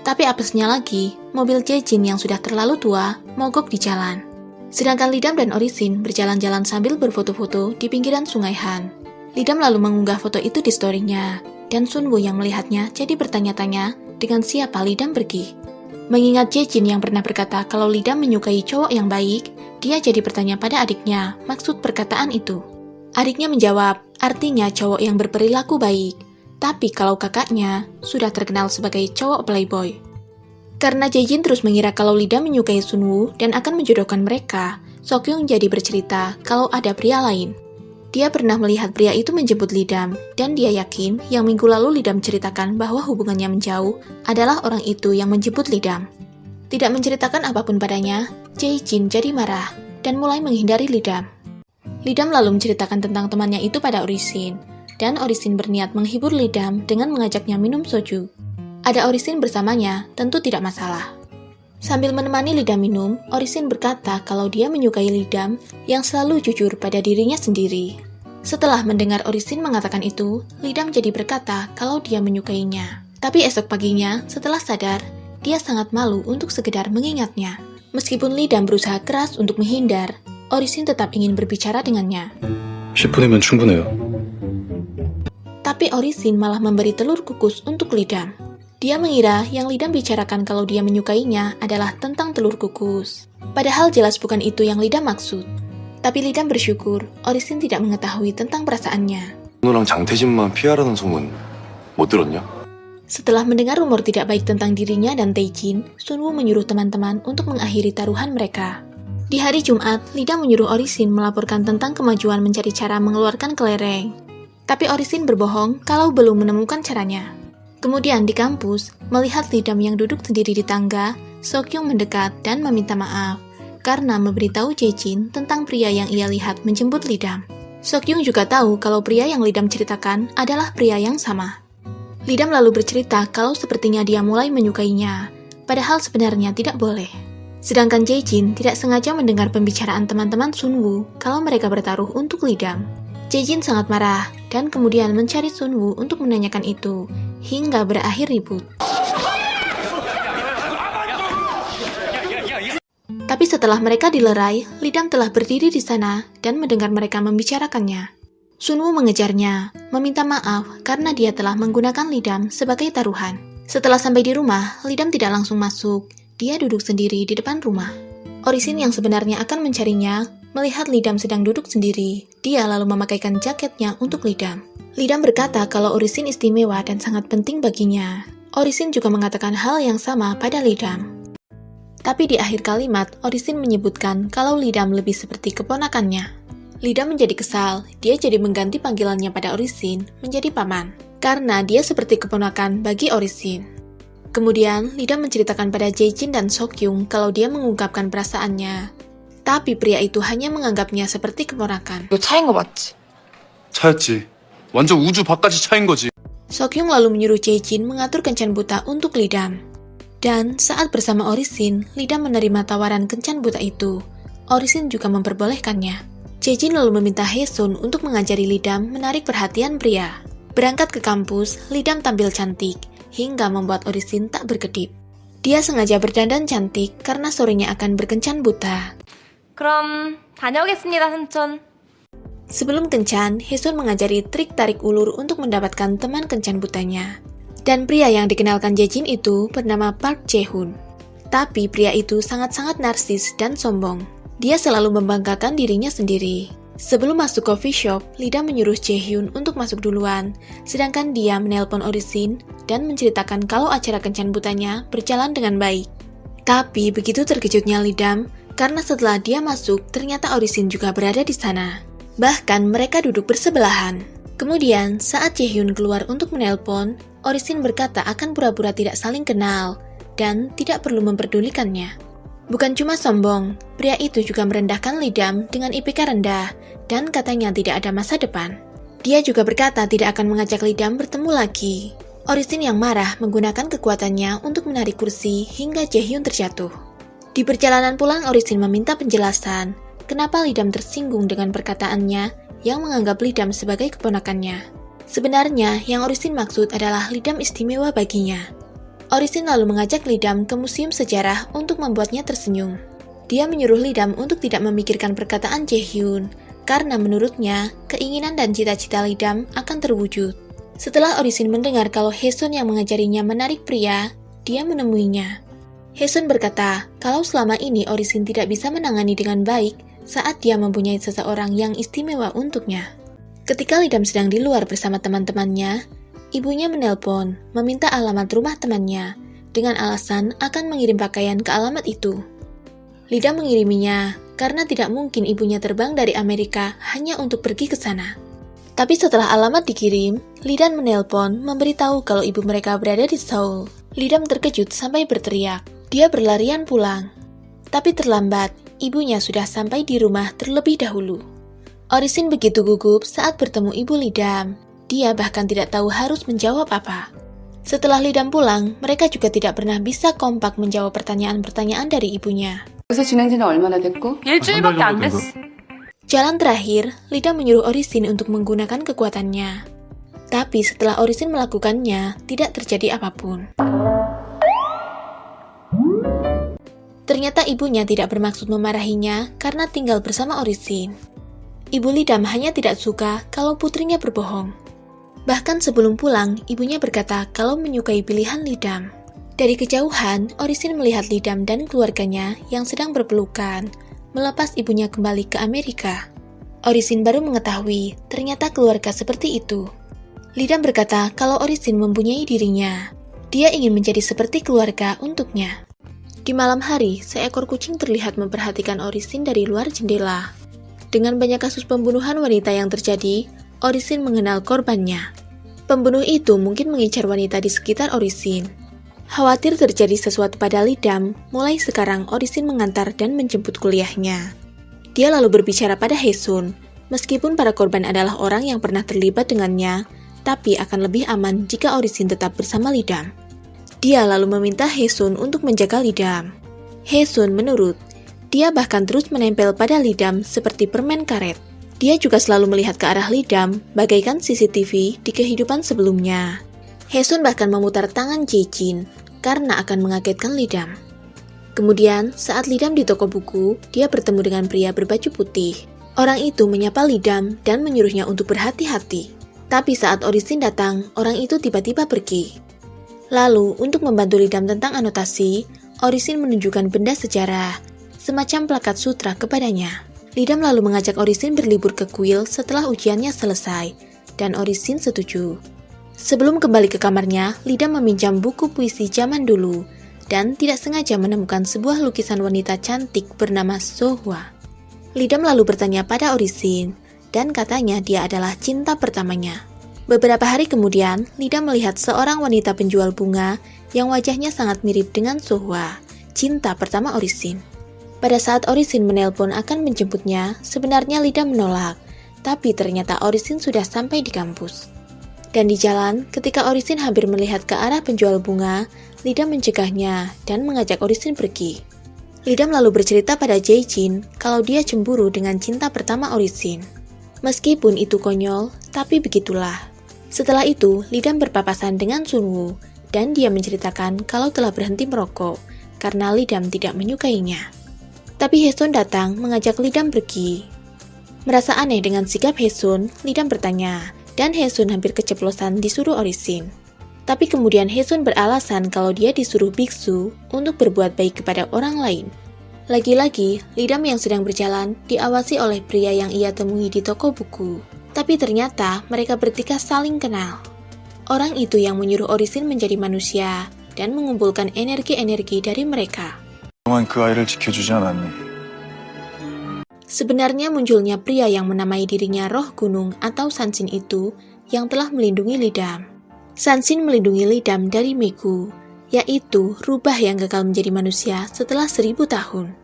Tapi apesnya lagi, mobil Jejin yang sudah terlalu tua mogok di jalan. Sedangkan Lidam dan Orisin berjalan-jalan sambil berfoto-foto di pinggiran sungai Han. Lidam lalu mengunggah foto itu di story-nya, dan Sunwoo yang melihatnya jadi bertanya-tanya dengan siapa Lidam pergi. Mengingat Jejin yang pernah berkata kalau Lidam menyukai cowok yang baik, dia jadi bertanya pada adiknya maksud perkataan itu. Adiknya menjawab, artinya cowok yang berperilaku baik, tapi kalau kakaknya sudah terkenal sebagai cowok playboy. Karena Jejin terus mengira kalau Lidam menyukai Sunwoo dan akan menjodohkan mereka, Sokyung jadi bercerita kalau ada pria lain. Dia pernah melihat pria itu menjemput Lidam, dan dia yakin yang minggu lalu Lidam ceritakan bahwa hubungannya menjauh adalah orang itu yang menjemput Lidam. Tidak menceritakan apapun padanya, Jejin jadi marah dan mulai menghindari Lidam. Lidam lalu menceritakan tentang temannya itu pada Orisin, dan Orisin berniat menghibur Lidam dengan mengajaknya minum soju. Ada Orisin bersamanya, tentu tidak masalah. Sambil menemani Lidam minum, Orisin berkata kalau dia menyukai Lidam yang selalu jujur pada dirinya sendiri. Setelah mendengar Orisin mengatakan itu, Lidam jadi berkata kalau dia menyukainya. Tapi esok paginya, setelah sadar, dia sangat malu untuk sekedar mengingatnya. Meskipun Lidam berusaha keras untuk menghindar, Orisin tetap ingin berbicara dengannya. 10분이면 충분해요. Tapi Orisin malah memberi telur kukus untuk Lidam. Dia mengira yang Lidam bicarakan kalau dia menyukainya adalah tentang telur kukus. Padahal jelas bukan itu yang Lidam maksud. Tapi Lidam bersyukur Orisin tidak mengetahui tentang perasaannya. 누나랑 장태진만 피하라는 소문 못 들었냐? Setelah mendengar rumor tidak baik tentang dirinya dan Taejin, Sunwoo menyuruh teman-teman untuk mengakhiri taruhan mereka. Di hari Jumat, Lidam menyuruh Orisin melaporkan tentang kemajuan mencari cara mengeluarkan kelereng. Tapi Orisin berbohong kalau belum menemukan caranya. Kemudian di kampus, melihat Lidam yang duduk sendiri di tangga, Sokyung mendekat dan meminta maaf karena memberitahu Jejin tentang pria yang ia lihat menjemput Lidam. Sokyung juga tahu kalau pria yang Lidam ceritakan adalah pria yang sama. Lidam lalu bercerita kalau sepertinya dia mulai menyukainya, padahal sebenarnya tidak boleh. Sedangkan Jejin tidak sengaja mendengar pembicaraan teman-teman Sunwoo kalau mereka bertaruh untuk Lidam. Jejin sangat marah dan kemudian mencari Sunwoo untuk menanyakan itu, hingga berakhir ribut. Tapi setelah mereka dilerai, Lidam telah berdiri di sana dan mendengar mereka membicarakannya. Sunwoo mengejarnya, meminta maaf karena dia telah menggunakan Lidam sebagai taruhan. Setelah sampai di rumah, Lidam tidak langsung masuk. Dia duduk sendiri di depan rumah. Orisin yang sebenarnya akan mencarinya, melihat Lidam sedang duduk sendiri. Dia lalu memakaikan jaketnya untuk Lidam. Lidam berkata kalau Orisin istimewa dan sangat penting baginya. Orisin juga mengatakan hal yang sama pada Lidam. Tapi di akhir kalimat, Orisin menyebutkan kalau Lidam lebih seperti keponakannya. Lidam menjadi kesal, dia jadi mengganti panggilannya pada Orisin menjadi paman, karena dia seperti keponakan bagi Orisin. Kemudian, Lidam menceritakan pada Jae-jin dan Seok-young kalau dia mengungkapkan perasaannya. Tapi pria itu hanya menganggapnya seperti keponakan. 이거 차인 거 맞지? 차였지. 완전 우주 바깥이 차인 거지. Seok-young lalu menyuruh Jae-jin mengatur kencan buta untuk Lidam. Dan saat bersama Orisin, Lidam menerima tawaran kencan buta itu. Orisin juga memperbolehkannya. Jae-jin lalu meminta Haesun untuk mengajari Lidam menarik perhatian pria. Berangkat ke kampus, Lidam tampil cantik, hingga membuat Orisin tak berkedip. Dia sengaja berdandan cantik karena sorenya akan berkencan buta. 그럼 다녀오겠습니다, 삼촌. Sebelum kencan, Haesun mengajari trik tarik ulur untuk mendapatkan teman kencan butanya. Dan pria yang dikenalkan Jae-jin itu bernama Park Jae-hoon. Tapi pria itu sangat-sangat narsis dan sombong. Dia selalu membanggakan dirinya sendiri. Sebelum masuk coffee shop, Lidam menyuruh Jae-hyun untuk masuk duluan, sedangkan dia menelpon Orisin dan menceritakan kalau acara kencan butanya berjalan dengan baik. Tapi begitu terkejutnya Lidam, karena setelah dia masuk, ternyata Orisin juga berada di sana. Bahkan mereka duduk bersebelahan. Kemudian, saat Jae-hyun keluar untuk menelpon, Orisin berkata akan pura-pura tidak saling kenal dan tidak perlu memperdulikannya. Bukan cuma sombong, pria itu juga merendahkan Lidam dengan IPK rendah dan katanya tidak ada masa depan. Dia juga berkata tidak akan mengajak Lidam bertemu lagi. Orisin yang marah menggunakan kekuatannya untuk menarik kursi hingga Jae-hyun terjatuh. Di perjalanan pulang, Orisin meminta penjelasan kenapa Lidam tersinggung dengan perkataannya yang menganggap Lidam sebagai keponakannya. Sebenarnya, yang Orisin maksud adalah Lidam istimewa baginya. Orisin lalu mengajak Lidam ke museum sejarah untuk membuatnya tersenyum. Dia menyuruh Lidam untuk tidak memikirkan perkataan Jae-hyun, karena menurutnya, keinginan dan cita-cita Lidam akan terwujud. Setelah Orisin mendengar kalau Haesun yang mengajarinya menarik pria, dia menemuinya. Haesun berkata kalau selama ini Orisin tidak bisa menangani dengan baik saat dia mempunyai seseorang yang istimewa untuknya. Ketika Lidam sedang di luar bersama teman-temannya, ibunya menelpon, meminta alamat rumah temannya, dengan alasan akan mengirim pakaian ke alamat itu. Lidam mengiriminya, karena tidak mungkin ibunya terbang dari Amerika hanya untuk pergi ke sana. Tapi setelah alamat dikirim, Lidam menelpon memberitahu kalau ibu mereka berada di Seoul. Lidam terkejut sampai berteriak. Dia berlarian pulang. Tapi terlambat, ibunya sudah sampai di rumah terlebih dahulu. Orisin begitu gugup saat bertemu ibu Lidam. Dia bahkan tidak tahu harus menjawab apa. Setelah Lidam pulang, mereka juga tidak pernah bisa kompak menjawab pertanyaan-pertanyaan dari ibunya. 요새 진행 지는 얼마나 됐고? 일주일밖에 안 됐어. Jalan terakhir, Lidam menyuruh Orisin untuk menggunakan kekuatannya. Tapi setelah Orisin melakukannya, tidak terjadi apapun. Ternyata ibunya tidak bermaksud memarahinya karena tinggal bersama Orisin. Ibu Lidam hanya tidak suka kalau putrinya berbohong. Bahkan sebelum pulang, ibunya berkata kalau menyukai pilihan Lidam. Dari kejauhan, Orisin melihat Lidam dan keluarganya yang sedang berpelukan, melepas ibunya kembali ke Amerika. Orisin baru mengetahui ternyata keluarga seperti itu. Lidam berkata kalau Orisin mempunyai dirinya. Dia ingin menjadi seperti keluarga untuknya. Di malam hari, seekor kucing terlihat memperhatikan Orisin dari luar jendela. Dengan banyak kasus pembunuhan wanita yang terjadi, Orisin mengenal korbannya. Pembunuh itu mungkin mengincar wanita di sekitar Orisin. Khawatir terjadi sesuatu pada Lidam, mulai sekarang Orisin mengantar dan menjemput kuliahnya. Dia lalu berbicara pada Haesun, meskipun para korban adalah orang yang pernah terlibat dengannya, tapi akan lebih aman jika Orisin tetap bersama Lidam. Dia lalu meminta Haesun untuk menjaga Lidam. Haesun menurut. Dia bahkan terus menempel pada Lidam seperti permen karet. Dia juga selalu melihat ke arah Lidam, bagaikan CCTV di kehidupan sebelumnya. Haesun bahkan memutar tangan Jae-jin, karena akan mengagetkan Lidam. Kemudian, saat Lidam di toko buku, dia bertemu dengan pria berbaju putih. Orang itu menyapa Lidam dan menyuruhnya untuk berhati-hati. Tapi saat Orisin datang, orang itu tiba-tiba pergi. Lalu, untuk membantu Lidam tentang anotasi, Orisin menunjukkan benda sejarah, semacam plakat sutra kepadanya. Lidam lalu mengajak Orisin berlibur ke kuil setelah ujiannya selesai, dan Orisin setuju. Sebelum kembali ke kamarnya, Lidam meminjam buku puisi zaman dulu, dan tidak sengaja menemukan sebuah lukisan wanita cantik bernama Sohwa. Lidam lalu bertanya pada Orisin, dan katanya dia adalah cinta pertamanya. Beberapa hari kemudian, Lidam melihat seorang wanita penjual bunga yang wajahnya sangat mirip dengan Sohwa, cinta pertama Orisin. Pada saat Orisin menelpon akan menjemputnya, sebenarnya Lidam menolak, tapi ternyata Orisin sudah sampai di kampus. Dan di jalan, ketika Orisin hampir melihat ke arah penjual bunga, Lidam mencegahnya dan mengajak Orisin pergi. Lidam lalu bercerita pada Jae-jin kalau dia cemburu dengan cinta pertama Orisin. Meskipun itu konyol, tapi begitulah. Setelah itu, Lidam berpapasan dengan Sunwoo, dan dia menceritakan kalau telah berhenti merokok, karena Lidam tidak menyukainya. Tapi Haesun datang mengajak Lidam pergi. Merasa aneh dengan sikap Haesun, Lidam bertanya, dan Haesun hampir keceplosan disuruh Orisin. Tapi kemudian Haesun beralasan kalau dia disuruh biksu untuk berbuat baik kepada orang lain. Lagi-lagi, Lidam yang sedang berjalan diawasi oleh pria yang ia temui di toko buku. Tapi ternyata mereka bertiga saling kenal. Orang itu yang menyuruh Orisin menjadi manusia dan mengumpulkan energi-energi dari mereka. 그동안 그 아이를 지켜주지 않았니? Sebenarnya munculnya pria yang menamai dirinya roh gunung atau Sanshin itu yang telah melindungi Lidam. Sanshin melindungi Lidam dari Megu, yaitu rubah yang gagal menjadi manusia setelah 1000 tahun.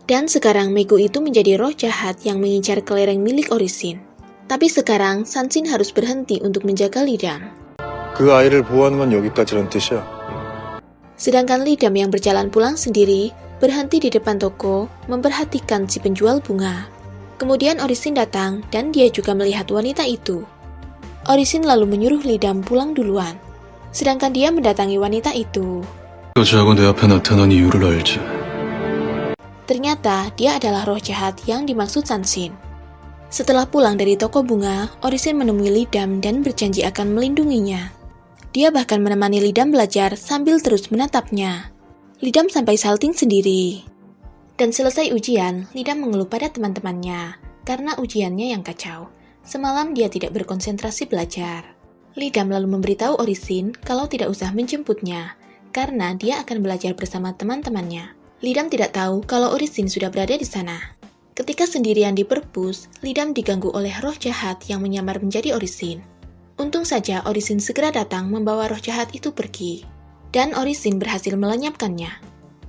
Dan sekarang Megu itu menjadi roh jahat yang mengincar kelereng milik Orisin. Tapi sekarang Sanshin harus berhenti untuk menjaga Lidam. 그 아이를 보호하는 건 여기까지란 뜻이야. Sedangkan Lidam yang berjalan pulang sendiri, berhenti di depan toko, memperhatikan si penjual bunga. Kemudian Orisin datang dan dia juga melihat wanita itu. Orisin lalu menyuruh Lidam pulang duluan. Sedangkan dia mendatangi wanita itu. 여자하고 내 앞에 나타난 이유를 알지. Ternyata dia adalah roh jahat yang dimaksud Sanshin. Setelah pulang dari toko bunga, Orisin menemui Lidam dan berjanji akan melindunginya. Dia bahkan menemani Lidam belajar sambil terus menatapnya. Lidam sampai salting sendiri. Dan selesai ujian, Lidam mengeluh pada teman-temannya karena ujiannya yang kacau. Semalam dia tidak berkonsentrasi belajar. Lidam lalu memberitahu Orisin kalau tidak usah menjemputnya, karena dia akan belajar bersama teman-temannya. Lidam tidak tahu kalau Orisin sudah berada di sana. Ketika sendirian di perpus, Lidam diganggu oleh roh jahat yang menyamar menjadi Orisin. Untung saja Orisin segera datang membawa roh jahat itu pergi, dan Orisin berhasil melenyapkannya.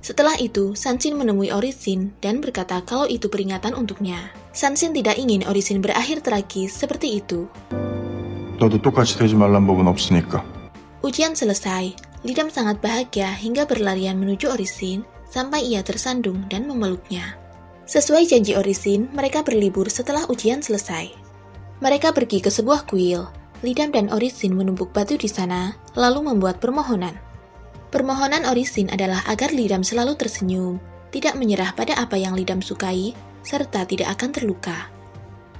Setelah itu, Sanshin menemui Orisin dan berkata kalau itu peringatan untuknya. Sanshin tidak ingin Orisin berakhir tragis seperti itu. 너도 똑같이 되지 말란 법은 없으니까. Ujian selesai, Lidam sangat bahagia hingga berlarian menuju Orisin sampai ia tersandung dan memeluknya. Sesuai janji Orisin, mereka berlibur setelah ujian selesai. Mereka pergi ke sebuah kuil. Lidam dan Orisin menumpuk batu di sana, lalu membuat permohonan. Permohonan Orisin adalah agar Lidam selalu tersenyum, tidak menyerah pada apa yang Lidam sukai, serta tidak akan terluka.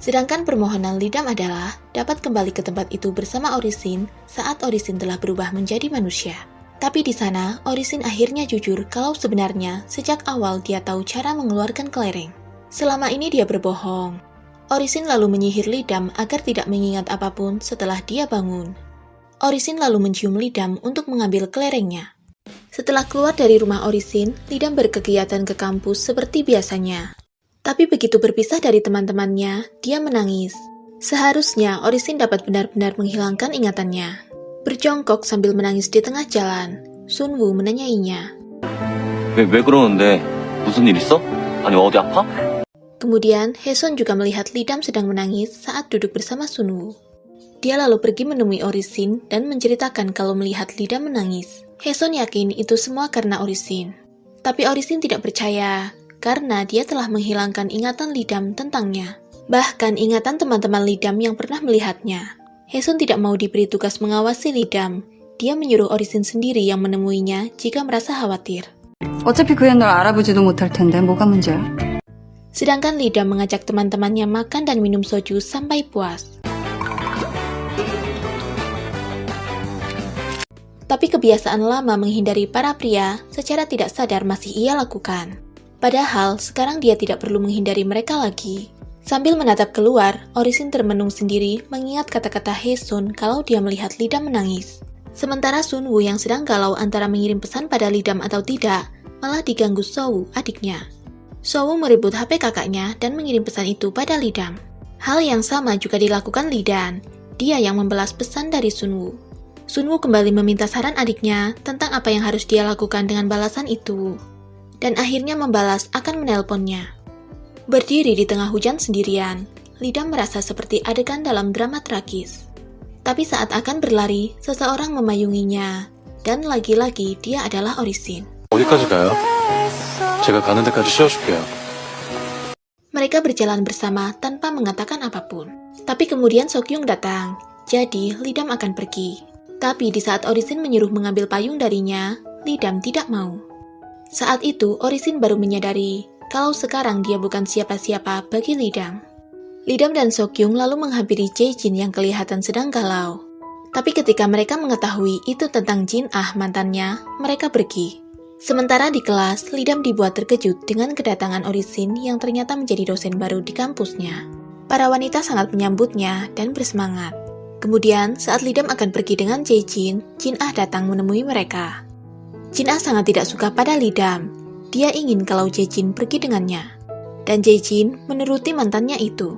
Sedangkan permohonan Lidam adalah dapat kembali ke tempat itu bersama Orisin saat Orisin telah berubah menjadi manusia. Tapi di sana, Orisin akhirnya jujur kalau sebenarnya sejak awal dia tahu cara mengeluarkan kelereng. Selama ini dia berbohong. Orisin lalu menyihir Lidam agar tidak mengingat apapun setelah dia bangun. Orisin lalu mencium Lidam untuk mengambil kelerengnya. Setelah keluar dari rumah Orisin, Lidam berkegiatan ke kampus seperti biasanya. Tapi begitu berpisah dari teman-temannya, dia menangis. Seharusnya Orisin dapat benar-benar menghilangkan ingatannya. Berjongkok sambil menangis di tengah jalan, Sunwoo menanyainya. 왜 그러는데? 무슨 일 있어? 아니 어디 아파? Kemudian, Haesun juga melihat Lidam sedang menangis saat duduk bersama Sunwoo. Dia lalu pergi menemui Orisin dan menceritakan kalau melihat Lidam menangis. Haesun yakin itu semua karena Orisin. Tapi Orisin tidak percaya, karena dia telah menghilangkan ingatan Lidam tentangnya. Bahkan ingatan teman-teman Lidam yang pernah melihatnya. Haesun tidak mau diberi tugas mengawasi Lidam. Dia menyuruh Orisin sendiri yang menemuinya jika merasa khawatir. 어차피 그 애 널 알아보지도 못할 텐데 뭐가 문제야? Sedangkan Lidam mengajak teman-temannya makan dan minum soju sampai puas. Tapi kebiasaan lama menghindari para pria secara tidak sadar masih ia lakukan. Padahal sekarang dia tidak perlu menghindari mereka lagi. Sambil menatap keluar, Orisin termenung sendiri mengingat kata-kata Haesun kalau dia melihat Lidam menangis. Sementara Sunwoo yang sedang galau antara mengirim pesan pada Lidam atau tidak, malah diganggu Sowoo, adiknya. Sowoo merebut HP kakaknya dan mengirim pesan itu pada Lidam. Hal yang sama juga dilakukan Lidan. Dia yang membalas pesan dari Sunwoo. Sunwoo kembali meminta saran adiknya tentang apa yang harus dia lakukan dengan balasan itu. Dan akhirnya membalas akan menelponnya. Berdiri di tengah hujan sendirian, Lidam merasa seperti adegan dalam drama tragis. Tapi saat akan berlari, seseorang memayunginya. Dan lagi-lagi dia adalah Orisin. 어디까지 가요? 제가 가는 데까지 씌워줄게요. Mereka berjalan bersama tanpa mengatakan apapun. Tapi kemudian Sokyung datang, jadi Lidam akan pergi. Tapi di saat Orisin menyuruh mengambil payung darinya, Lidam tidak mau. Saat itu Orisin baru menyadari kalau sekarang dia bukan siapa-siapa bagi Lidam. Lidam dan Sokyung lalu menghampiri Jae-jin yang kelihatan sedang galau. Tapi ketika mereka mengetahui itu tentang Jin Ah mantannya, mereka pergi. Sementara di kelas, Lidam dibuat terkejut dengan kedatangan Orisin yang ternyata menjadi dosen baru di kampusnya. Para wanita sangat menyambutnya dan bersemangat. Kemudian, saat Lidam akan pergi dengan Jae-jin, Jin Ah datang menemui mereka. Jin Ah sangat tidak suka pada Lidam. Dia ingin kalau Jae-jin pergi dengannya. Dan Jae-jin menuruti mantannya itu.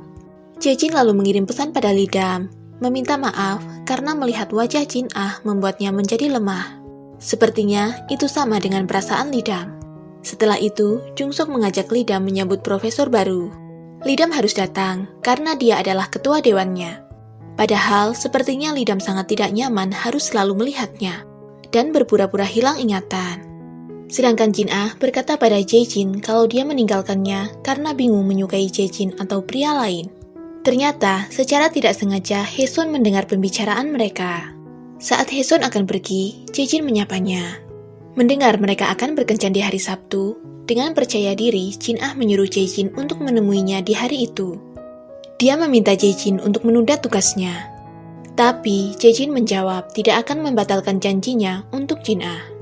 Jae-jin lalu mengirim pesan pada Lidam, meminta maaf karena melihat wajah Jin Ah membuatnya menjadi lemah. Sepertinya itu sama dengan perasaan Lidam. Setelah itu, Jungsok mengajak Lidam menyambut profesor baru. Lidam harus datang karena dia adalah ketua dewannya. Padahal, sepertinya Lidam sangat tidak nyaman harus selalu melihatnya, dan berpura-pura hilang ingatan. Sedangkan Jin Ah berkata pada Jae-jin kalau dia meninggalkannya karena bingung menyukai Jae-jin atau pria lain. Ternyata, secara tidak sengaja Haesun mendengar pembicaraan mereka. Saat Haesun akan pergi, Jae-jin menyapanya. Mendengar mereka akan berkencan di hari Sabtu, dengan percaya diri, Jin Ah menyuruh Jae-jin untuk menemuinya di hari itu. Dia meminta Jae-jin untuk menunda tugasnya. Tapi, Jae-jin menjawab tidak akan membatalkan janjinya untuk Jin Ah.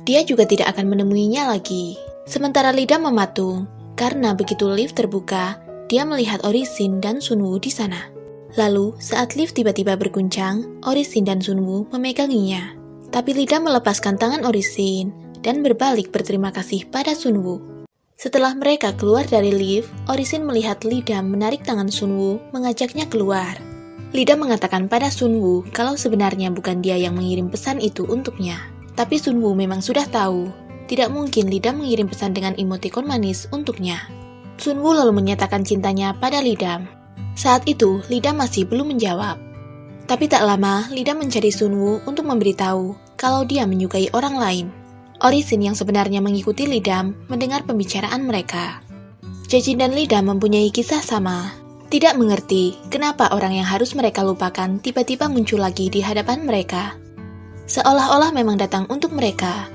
Dia juga tidak akan menemuinya lagi. Sementara Lidam mematung, karena begitu lift terbuka, dia melihat Orisin dan Sunwoo di sana. Lalu, saat lift tiba-tiba berguncang, Orisin dan Sunwoo memeganginya. Tapi Lidam melepaskan tangan Orisin dan berbalik berterima kasih pada Sunwoo. Setelah mereka keluar dari lift, Orisin melihat Lidam menarik tangan Sunwoo mengajaknya keluar. Lidam mengatakan pada Sunwoo kalau sebenarnya bukan dia yang mengirim pesan itu untuknya. Tapi Sunwoo memang sudah tahu, tidak mungkin Lidam mengirim pesan dengan emotikon manis untuknya. Sunwoo lalu menyatakan cintanya pada Lidam. Saat itu, Lidam masih belum menjawab. Tapi tak lama, Lidam mencari Sunwoo untuk memberitahu kalau dia menyukai orang lain. Orisin yang sebenarnya mengikuti Lidam mendengar pembicaraan mereka. Jae-jin dan Lidam mempunyai kisah sama. Tidak mengerti kenapa orang yang harus mereka lupakan tiba-tiba muncul lagi di hadapan mereka. Seolah-olah memang datang untuk mereka.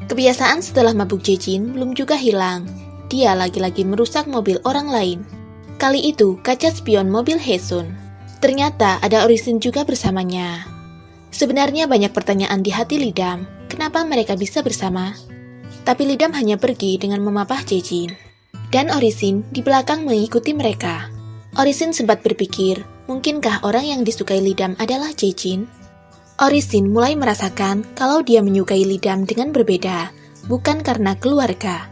Kebiasaan setelah mabuk Jae-jin belum juga hilang. Dia lagi-lagi merusak mobil orang lain. Kali itu kaca spion mobil Haesun. Ternyata ada Orisin juga bersamanya. Sebenarnya banyak pertanyaan di hati Lidam, kenapa mereka bisa bersama? Tapi Lidam hanya pergi dengan memapah Jae-jin. Dan Orisin di belakang mengikuti mereka. Orisin sempat berpikir, mungkinkah orang yang disukai Lidam adalah Jae-jin? Orisin mulai merasakan kalau dia menyukai Lidam dengan berbeda, bukan karena keluarga.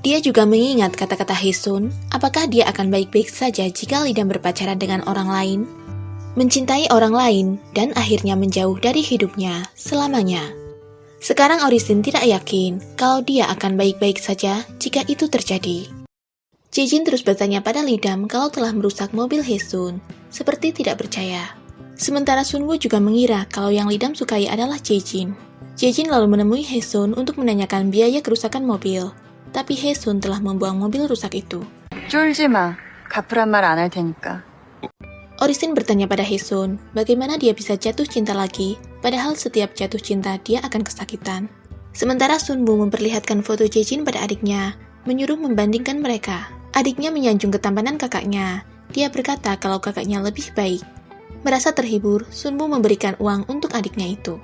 Dia juga mengingat kata-kata Haesun, apakah dia akan baik-baik saja jika Lidam berpacaran dengan orang lain? Mencintai orang lain, dan akhirnya menjauh dari hidupnya selamanya. Sekarang Orisin tidak yakin kalau dia akan baik-baik saja jika itu terjadi. Jae-jin terus bertanya pada Lidam kalau telah merusak mobil Haesun, seperti tidak percaya. Sementara Sunwoo juga mengira kalau yang Lidam sukai adalah Jae-jin. Jae-jin lalu menemui Haesun untuk menanyakan biaya kerusakan mobil, tapi Haesun telah membuang mobil rusak itu. 쫄지 마. 갚으란 말 안 할 테니까. Orisin bertanya pada Haesun, bagaimana dia bisa jatuh cinta lagi, padahal setiap jatuh cinta dia akan kesakitan. Sementara Sunwoo memperlihatkan foto Jae-jin pada adiknya, menyuruh membandingkan mereka. Adiknya menyanjung ketampanan kakaknya. Dia berkata kalau kakaknya lebih baik. Merasa terhibur, Sunwoo memberikan uang untuk adiknya itu.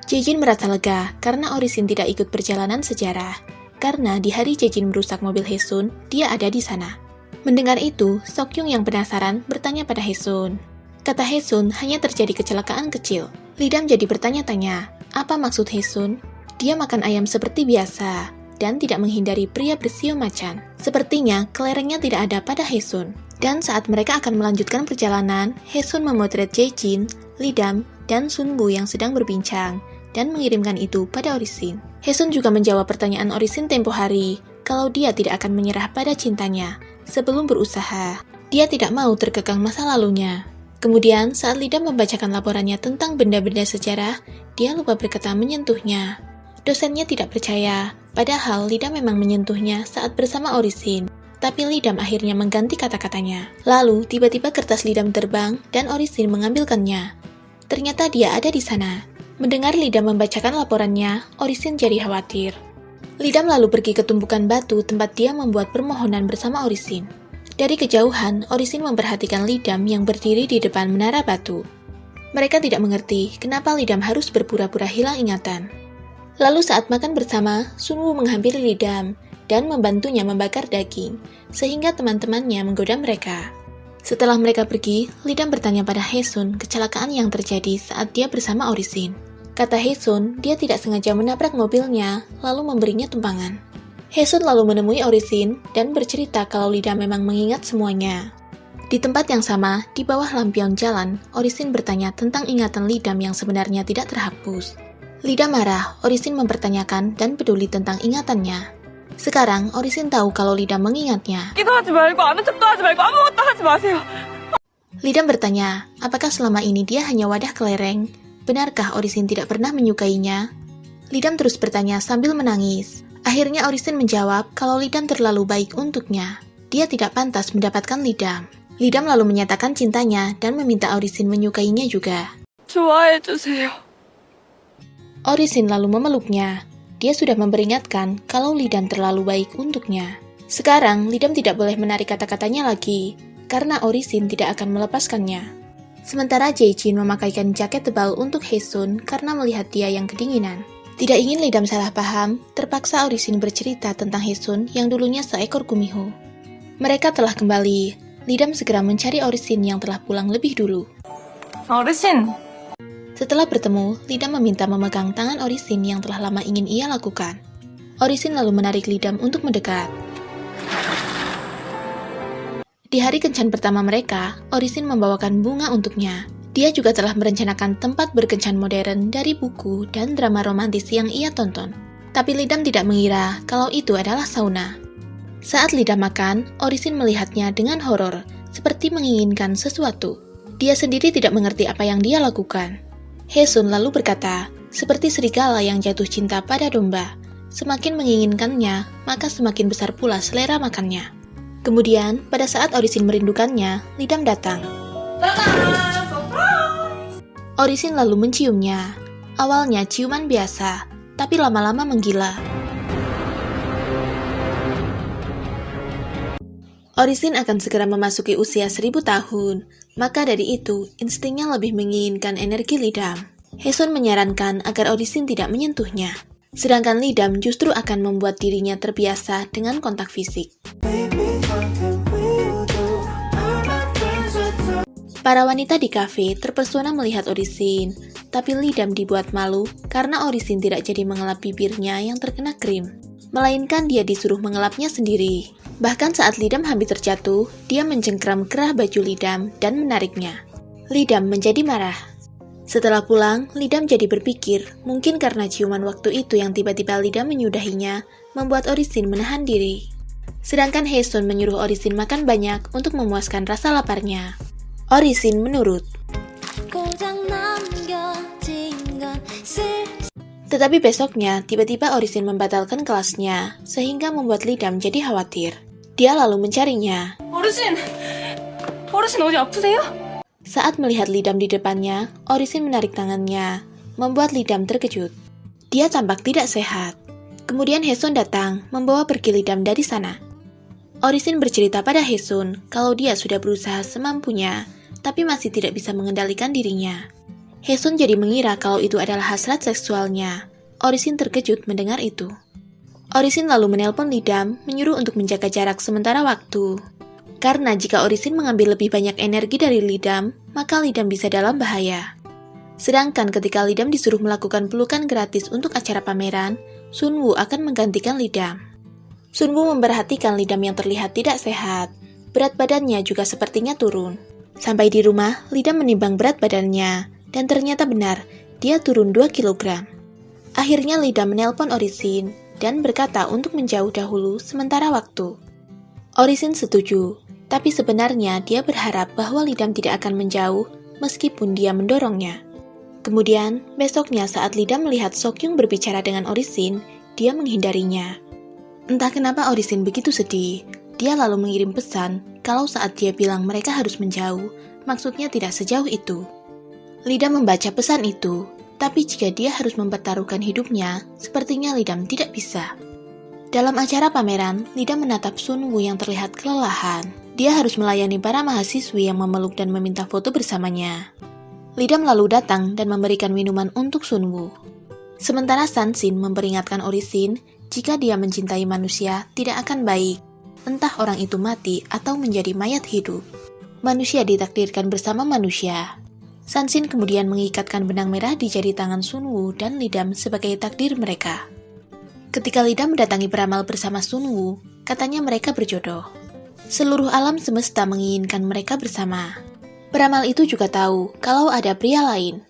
Jae-jin merasa lega karena Orisin tidak ikut perjalanan sejarah. Karena di hari Jae-jin merusak mobil Haesun, dia ada di sana. Mendengar itu, Seokjung yang penasaran bertanya pada Haesun. Kata Haesun hanya terjadi kecelakaan kecil. Lidam jadi bertanya-tanya, apa maksud Haesun? Dia makan ayam seperti biasa, dan tidak menghindari pria bersio macan. Sepertinya kelerengnya tidak ada pada Haesun. Dan saat mereka akan melanjutkan perjalanan, Haesun memotret Jae-jin, Lidam, dan Sunwoo yang sedang berbincang, dan mengirimkan itu pada Orisin. Haesun juga menjawab pertanyaan Orisin tempo hari, kalau dia tidak akan menyerah pada cintanya. Sebelum berusaha, dia tidak mau terkekang masa lalunya. Kemudian, saat Lidam membacakan laporannya tentang benda-benda sejarah, dia lupa berkata menyentuhnya. Dosennya tidak percaya, padahal Lidam memang menyentuhnya saat bersama Orisin. Tapi Lidam akhirnya mengganti kata-katanya. Lalu, tiba-tiba kertas Lidam terbang dan Orisin mengambilkannya. Ternyata dia ada di sana. Mendengar Lidam membacakan laporannya, Orisin jadi khawatir. Lidam lalu pergi ke tumpukan batu tempat dia membuat permohonan bersama Orisin. Dari kejauhan, Orisin memperhatikan Lidam yang berdiri di depan menara batu. Mereka tidak mengerti kenapa Lidam harus berpura-pura hilang ingatan. Lalu saat makan bersama, Sunwoo menghampiri Lidam dan membantunya membakar daging, sehingga teman-temannya menggoda mereka. Setelah mereka pergi, Lidam bertanya pada Haesun kecelakaan yang terjadi saat dia bersama Orisin. Kata Haesun, dia tidak sengaja menabrak mobilnya, lalu memberinya tumpangan. Haesun lalu menemui Orisin dan bercerita kalau Lidam memang mengingat semuanya. Di tempat yang sama, di bawah lampion jalan, Orisin bertanya tentang ingatan Lidam yang sebenarnya tidak terhapus. Lidam marah, Orisin mempertanyakan dan peduli tentang ingatannya. Sekarang, Orisin tahu kalau Lidam mengingatnya. 기도하지 말고 아는 척도 하지 말고 아무것도 하지 마세요. Lidam bertanya, apakah selama ini dia hanya wadah kelereng? Benarkah Orisin tidak pernah menyukainya? Lidam terus bertanya sambil menangis. Akhirnya Orisin menjawab kalau Lidam terlalu baik untuknya. Dia tidak pantas mendapatkan Lidam. Lidam lalu menyatakan cintanya dan meminta Orisin menyukainya juga. 좋아해주세요. Orisin lalu memeluknya. Dia sudah memperingatkan kalau Lidam terlalu baik untuknya. Sekarang, Lidam tidak boleh menarik kata-katanya lagi, karena Orisin tidak akan melepaskannya. Sementara Jae-jin memakaikan jaket tebal untuk Haesun karena melihat dia yang kedinginan. Tidak ingin Lidam salah paham, terpaksa Orisin bercerita tentang Haesun yang dulunya seekor kumiho. Mereka telah kembali. Lidam segera mencari Orisin yang telah pulang lebih dulu. 어르신, Setelah bertemu, Lidam meminta memegang tangan Orisin yang telah lama ingin ia lakukan. Orisin lalu menarik Lidam untuk mendekat. Di hari kencan pertama mereka, Orisin membawakan bunga untuknya. Dia juga telah merencanakan tempat berkencan modern dari buku dan drama romantis yang ia tonton. Tapi Lidam tidak mengira kalau itu adalah sauna. Saat Lidam makan, Orisin melihatnya dengan horor, seperti menginginkan sesuatu. Dia sendiri tidak mengerti apa yang dia lakukan. Haesun lalu berkata, seperti serigala yang jatuh cinta pada domba. Semakin menginginkannya, maka semakin besar pula selera makannya. Kemudian, pada saat Orisin merindukannya, Lidam datang. Orisin lalu menciumnya. Awalnya ciuman biasa, tapi lama-lama menggila. Orisin akan segera memasuki usia 1000 tahun, maka dari itu, instingnya lebih menginginkan energi Lidam. Haesun menyarankan agar Orisin tidak menyentuhnya. Sedangkan Lidam justru akan membuat dirinya terbiasa dengan kontak fisik. Para wanita di kafe terpesona melihat Orisin, tapi Lidam dibuat malu karena Orisin tidak jadi mengelap bibirnya yang terkena krim, melainkan dia disuruh mengelapnya sendiri. Bahkan saat Lidam hampir terjatuh, dia mencengkram kerah baju Lidam dan menariknya. Lidam menjadi marah. Setelah pulang, Lidam jadi berpikir, mungkin karena ciuman waktu itu yang tiba-tiba Lidam menyudahinya, membuat Orisin menahan diri. Sedangkan Haesun menyuruh Orisin makan banyak untuk memuaskan rasa laparnya. Orisin menurut. Tetapi besoknya, tiba-tiba Orisin membatalkan kelasnya, sehingga membuat Lidam jadi khawatir. Dia lalu mencarinya. 어르신! 어르신 어디 아프세요? Saat melihat Lidam di depannya, Orisin menarik tangannya, membuat Lidam terkejut. Dia tampak tidak sehat. Kemudian Haesun datang, membawa pergi Lidam dari sana. Orisin bercerita pada Haesun kalau dia sudah berusaha semampunya, tapi masih tidak bisa mengendalikan dirinya. Haesun jadi mengira kalau itu adalah hasrat seksualnya. Orisin terkejut mendengar itu. Orisin lalu menelpon Lidam, menyuruh untuk menjaga jarak sementara waktu. Karena jika Orisin mengambil lebih banyak energi dari Lidam, maka Lidam bisa dalam bahaya. Sedangkan ketika Lidam disuruh melakukan pelukan gratis untuk acara pameran, Sunwoo akan menggantikan Lidam. Sunwoo memperhatikan Lidam yang terlihat tidak sehat. Berat badannya juga sepertinya turun. Sampai di rumah, Lidam menimbang berat badannya, dan ternyata benar, dia turun 2 kg. Akhirnya Lidam menelpon Orisin, dan berkata untuk menjauh dahulu sementara waktu. Orisin setuju, tapi sebenarnya dia berharap bahwa Lidam tidak akan menjauh meskipun dia mendorongnya. Kemudian, besoknya saat Lidam melihat Sokyung berbicara dengan Orisin, dia menghindarinya. Entah kenapa Orisin begitu sedih, dia lalu mengirim pesan kalau saat dia bilang mereka harus menjauh, maksudnya tidak sejauh itu. Lidam membaca pesan itu, tapi jika dia harus mempertaruhkan hidupnya, sepertinya Lidam tidak bisa. Dalam acara pameran, Lidam menatap Sunwoo yang terlihat kelelahan. Dia harus melayani para mahasiswi yang memeluk dan meminta foto bersamanya. Lidam lalu datang dan memberikan minuman untuk Sunwoo. Sementara Sanshin memperingatkan Orisin, jika dia mencintai manusia tidak akan baik, entah orang itu mati atau menjadi mayat hidup. Manusia ditakdirkan bersama manusia. Sanshin kemudian mengikatkan benang merah di jari tangan Sunwoo dan Lidam sebagai takdir mereka. Ketika Lidam mendatangi peramal bersama Sunwoo, katanya mereka berjodoh. Seluruh alam semesta menginginkan mereka bersama. Peramal itu juga tahu kalau ada pria lain.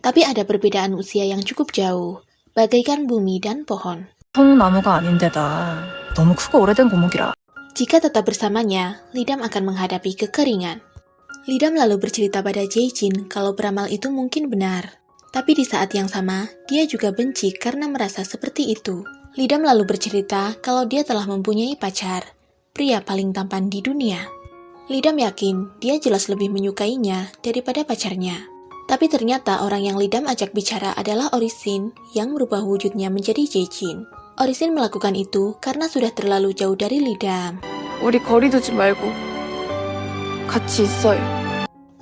Tapi ada perbedaan usia yang cukup jauh, bagaikan bumi dan pohon. 통나무가 아닌데다 너무 크고 오래된 고목이라. Jika tetap bersamanya, Lidam akan menghadapi kekeringan. Lidam lalu bercerita pada Jae-jin kalau peramal itu mungkin benar. Tapi di saat yang sama, dia juga benci karena merasa seperti itu. Lidam lalu bercerita kalau dia telah mempunyai pacar, pria paling tampan di dunia. Lidam yakin dia jelas lebih menyukainya daripada pacarnya. Tapi ternyata orang yang Lidam ajak bicara adalah Orisin yang merubah wujudnya menjadi Jae-jin. Orisin melakukan itu karena sudah terlalu jauh dari Lidam. 우리 거리 두지 말고 같이 있어요.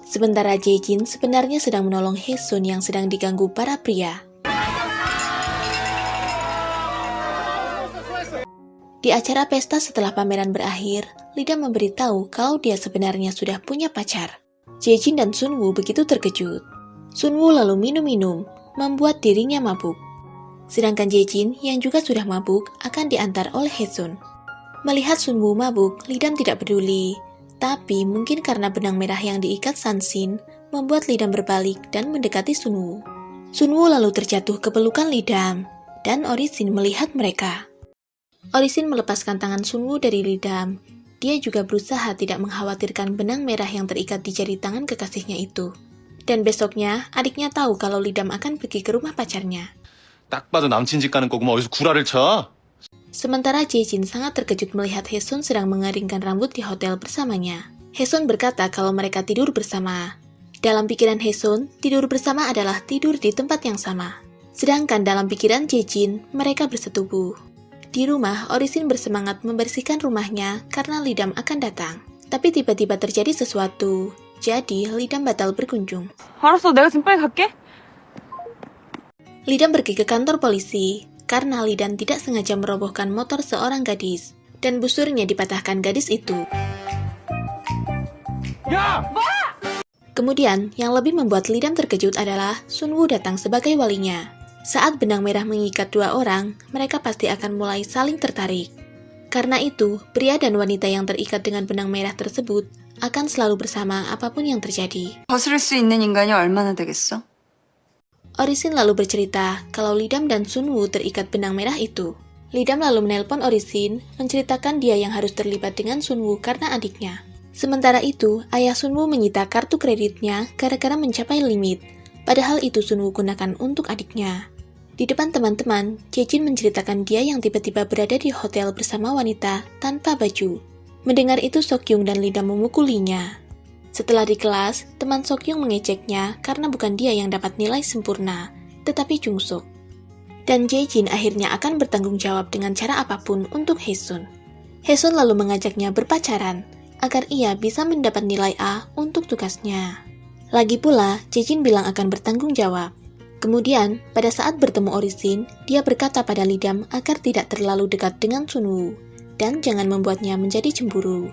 Sementara Jae-jin sebenarnya sedang menolong Haesun yang sedang diganggu para pria. Di acara pesta setelah pameran berakhir, Lidam memberitahu kalau dia sebenarnya sudah punya pacar. Jae-jin dan Sunwoo begitu terkejut. Sunwoo lalu minum-minum, membuat dirinya mabuk. Sedangkan Jae-jin yang juga sudah mabuk akan diantar oleh Haesun. Melihat Sunwoo mabuk, Lidam tidak peduli. Tapi mungkin karena benang merah yang diikat Sanshin, membuat Lidam berbalik dan mendekati Sunwoo. Sunwoo lalu terjatuh ke pelukan Lidam, dan Orisin melihat mereka. Orisin melepaskan tangan Sunwoo dari Lidam. Dia juga berusaha tidak mengkhawatirkan benang merah yang terikat di jari tangan kekasihnya itu. Dan besoknya, adiknya tahu kalau Lidam akan pergi ke rumah pacarnya. 딱 봐도 남친 집 가는 거구만. 어디서 구라를 쳐? Sementara Jae-jin sangat terkejut melihat Haesun sedang mengeringkan rambut di hotel bersamanya. Haesun berkata kalau mereka tidur bersama. Dalam pikiran Haesun, tidur bersama adalah tidur di tempat yang sama. Sedangkan dalam pikiran Jae-jin, mereka bersetubuh. Di rumah, Orisin bersemangat membersihkan rumahnya karena Lidam akan datang. Tapi tiba-tiba terjadi sesuatu, jadi Lidam batal berkunjung. 알았어, 내가 지금 빨리 갈게. Lidam pergi ke kantor polisi karena Lidam tidak sengaja merobohkan motor seorang gadis dan busurnya dipatahkan gadis itu. Kemudian, yang lebih membuat Lidam terkejut adalah Sunwoo datang sebagai walinya. Saat benang merah mengikat dua orang, mereka pasti akan mulai saling tertarik. Karena itu, pria dan wanita yang terikat dengan benang merah tersebut akan selalu bersama apapun yang terjadi. 거스를 수 있는 인간이 얼마나 되겠어? Orisin lalu bercerita kalau Lidam dan Sunwoo terikat benang merah itu. Lidam lalu menelpon Orisin, menceritakan dia yang harus terlibat dengan Sunwoo karena adiknya. Sementara itu, ayah Sunwoo menyita kartu kreditnya gara-gara mencapai limit. Padahal itu Sunwoo gunakan untuk adiknya. Di depan teman-teman, Jae-jin menceritakan dia yang tiba-tiba berada di hotel bersama wanita tanpa baju. Mendengar itu Sokyung dan Lidam memukulinya. Setelah di kelas, teman Sokyung mengejeknya karena bukan dia yang dapat nilai sempurna, tetapi Jungsuk. Dan Jae-jin akhirnya akan bertanggung jawab dengan cara apapun untuk Haesun. Haesun lalu mengajaknya berpacaran, agar ia bisa mendapat nilai A untuk tugasnya. Lagi pula, Jejin bilang akan bertanggung jawab. Kemudian, pada saat bertemu Orisin, dia berkata pada Lidam agar tidak terlalu dekat dengan Sunwoo, dan jangan membuatnya menjadi cemburu.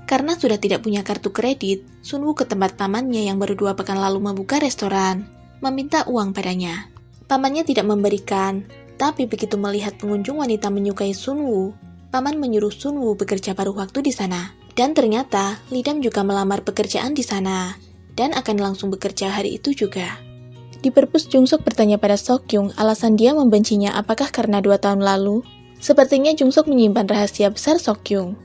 Karena sudah tidak punya kartu kredit, Sunwoo ke tempat pamannya yang baru 2 pekan lalu membuka restoran, meminta uang padanya. Pamannya tidak memberikan, tapi begitu melihat pengunjung wanita menyukai Sunwoo, paman menyuruh Sunwoo bekerja paruh waktu di sana. Dan ternyata, Lidam juga melamar pekerjaan di sana, dan akan langsung bekerja hari itu juga. Di perpus, Jungsuk bertanya pada Seokjung alasan dia membencinya apakah karena 2 tahun lalu. Sepertinya Jungsuk menyimpan rahasia besar Seokjung.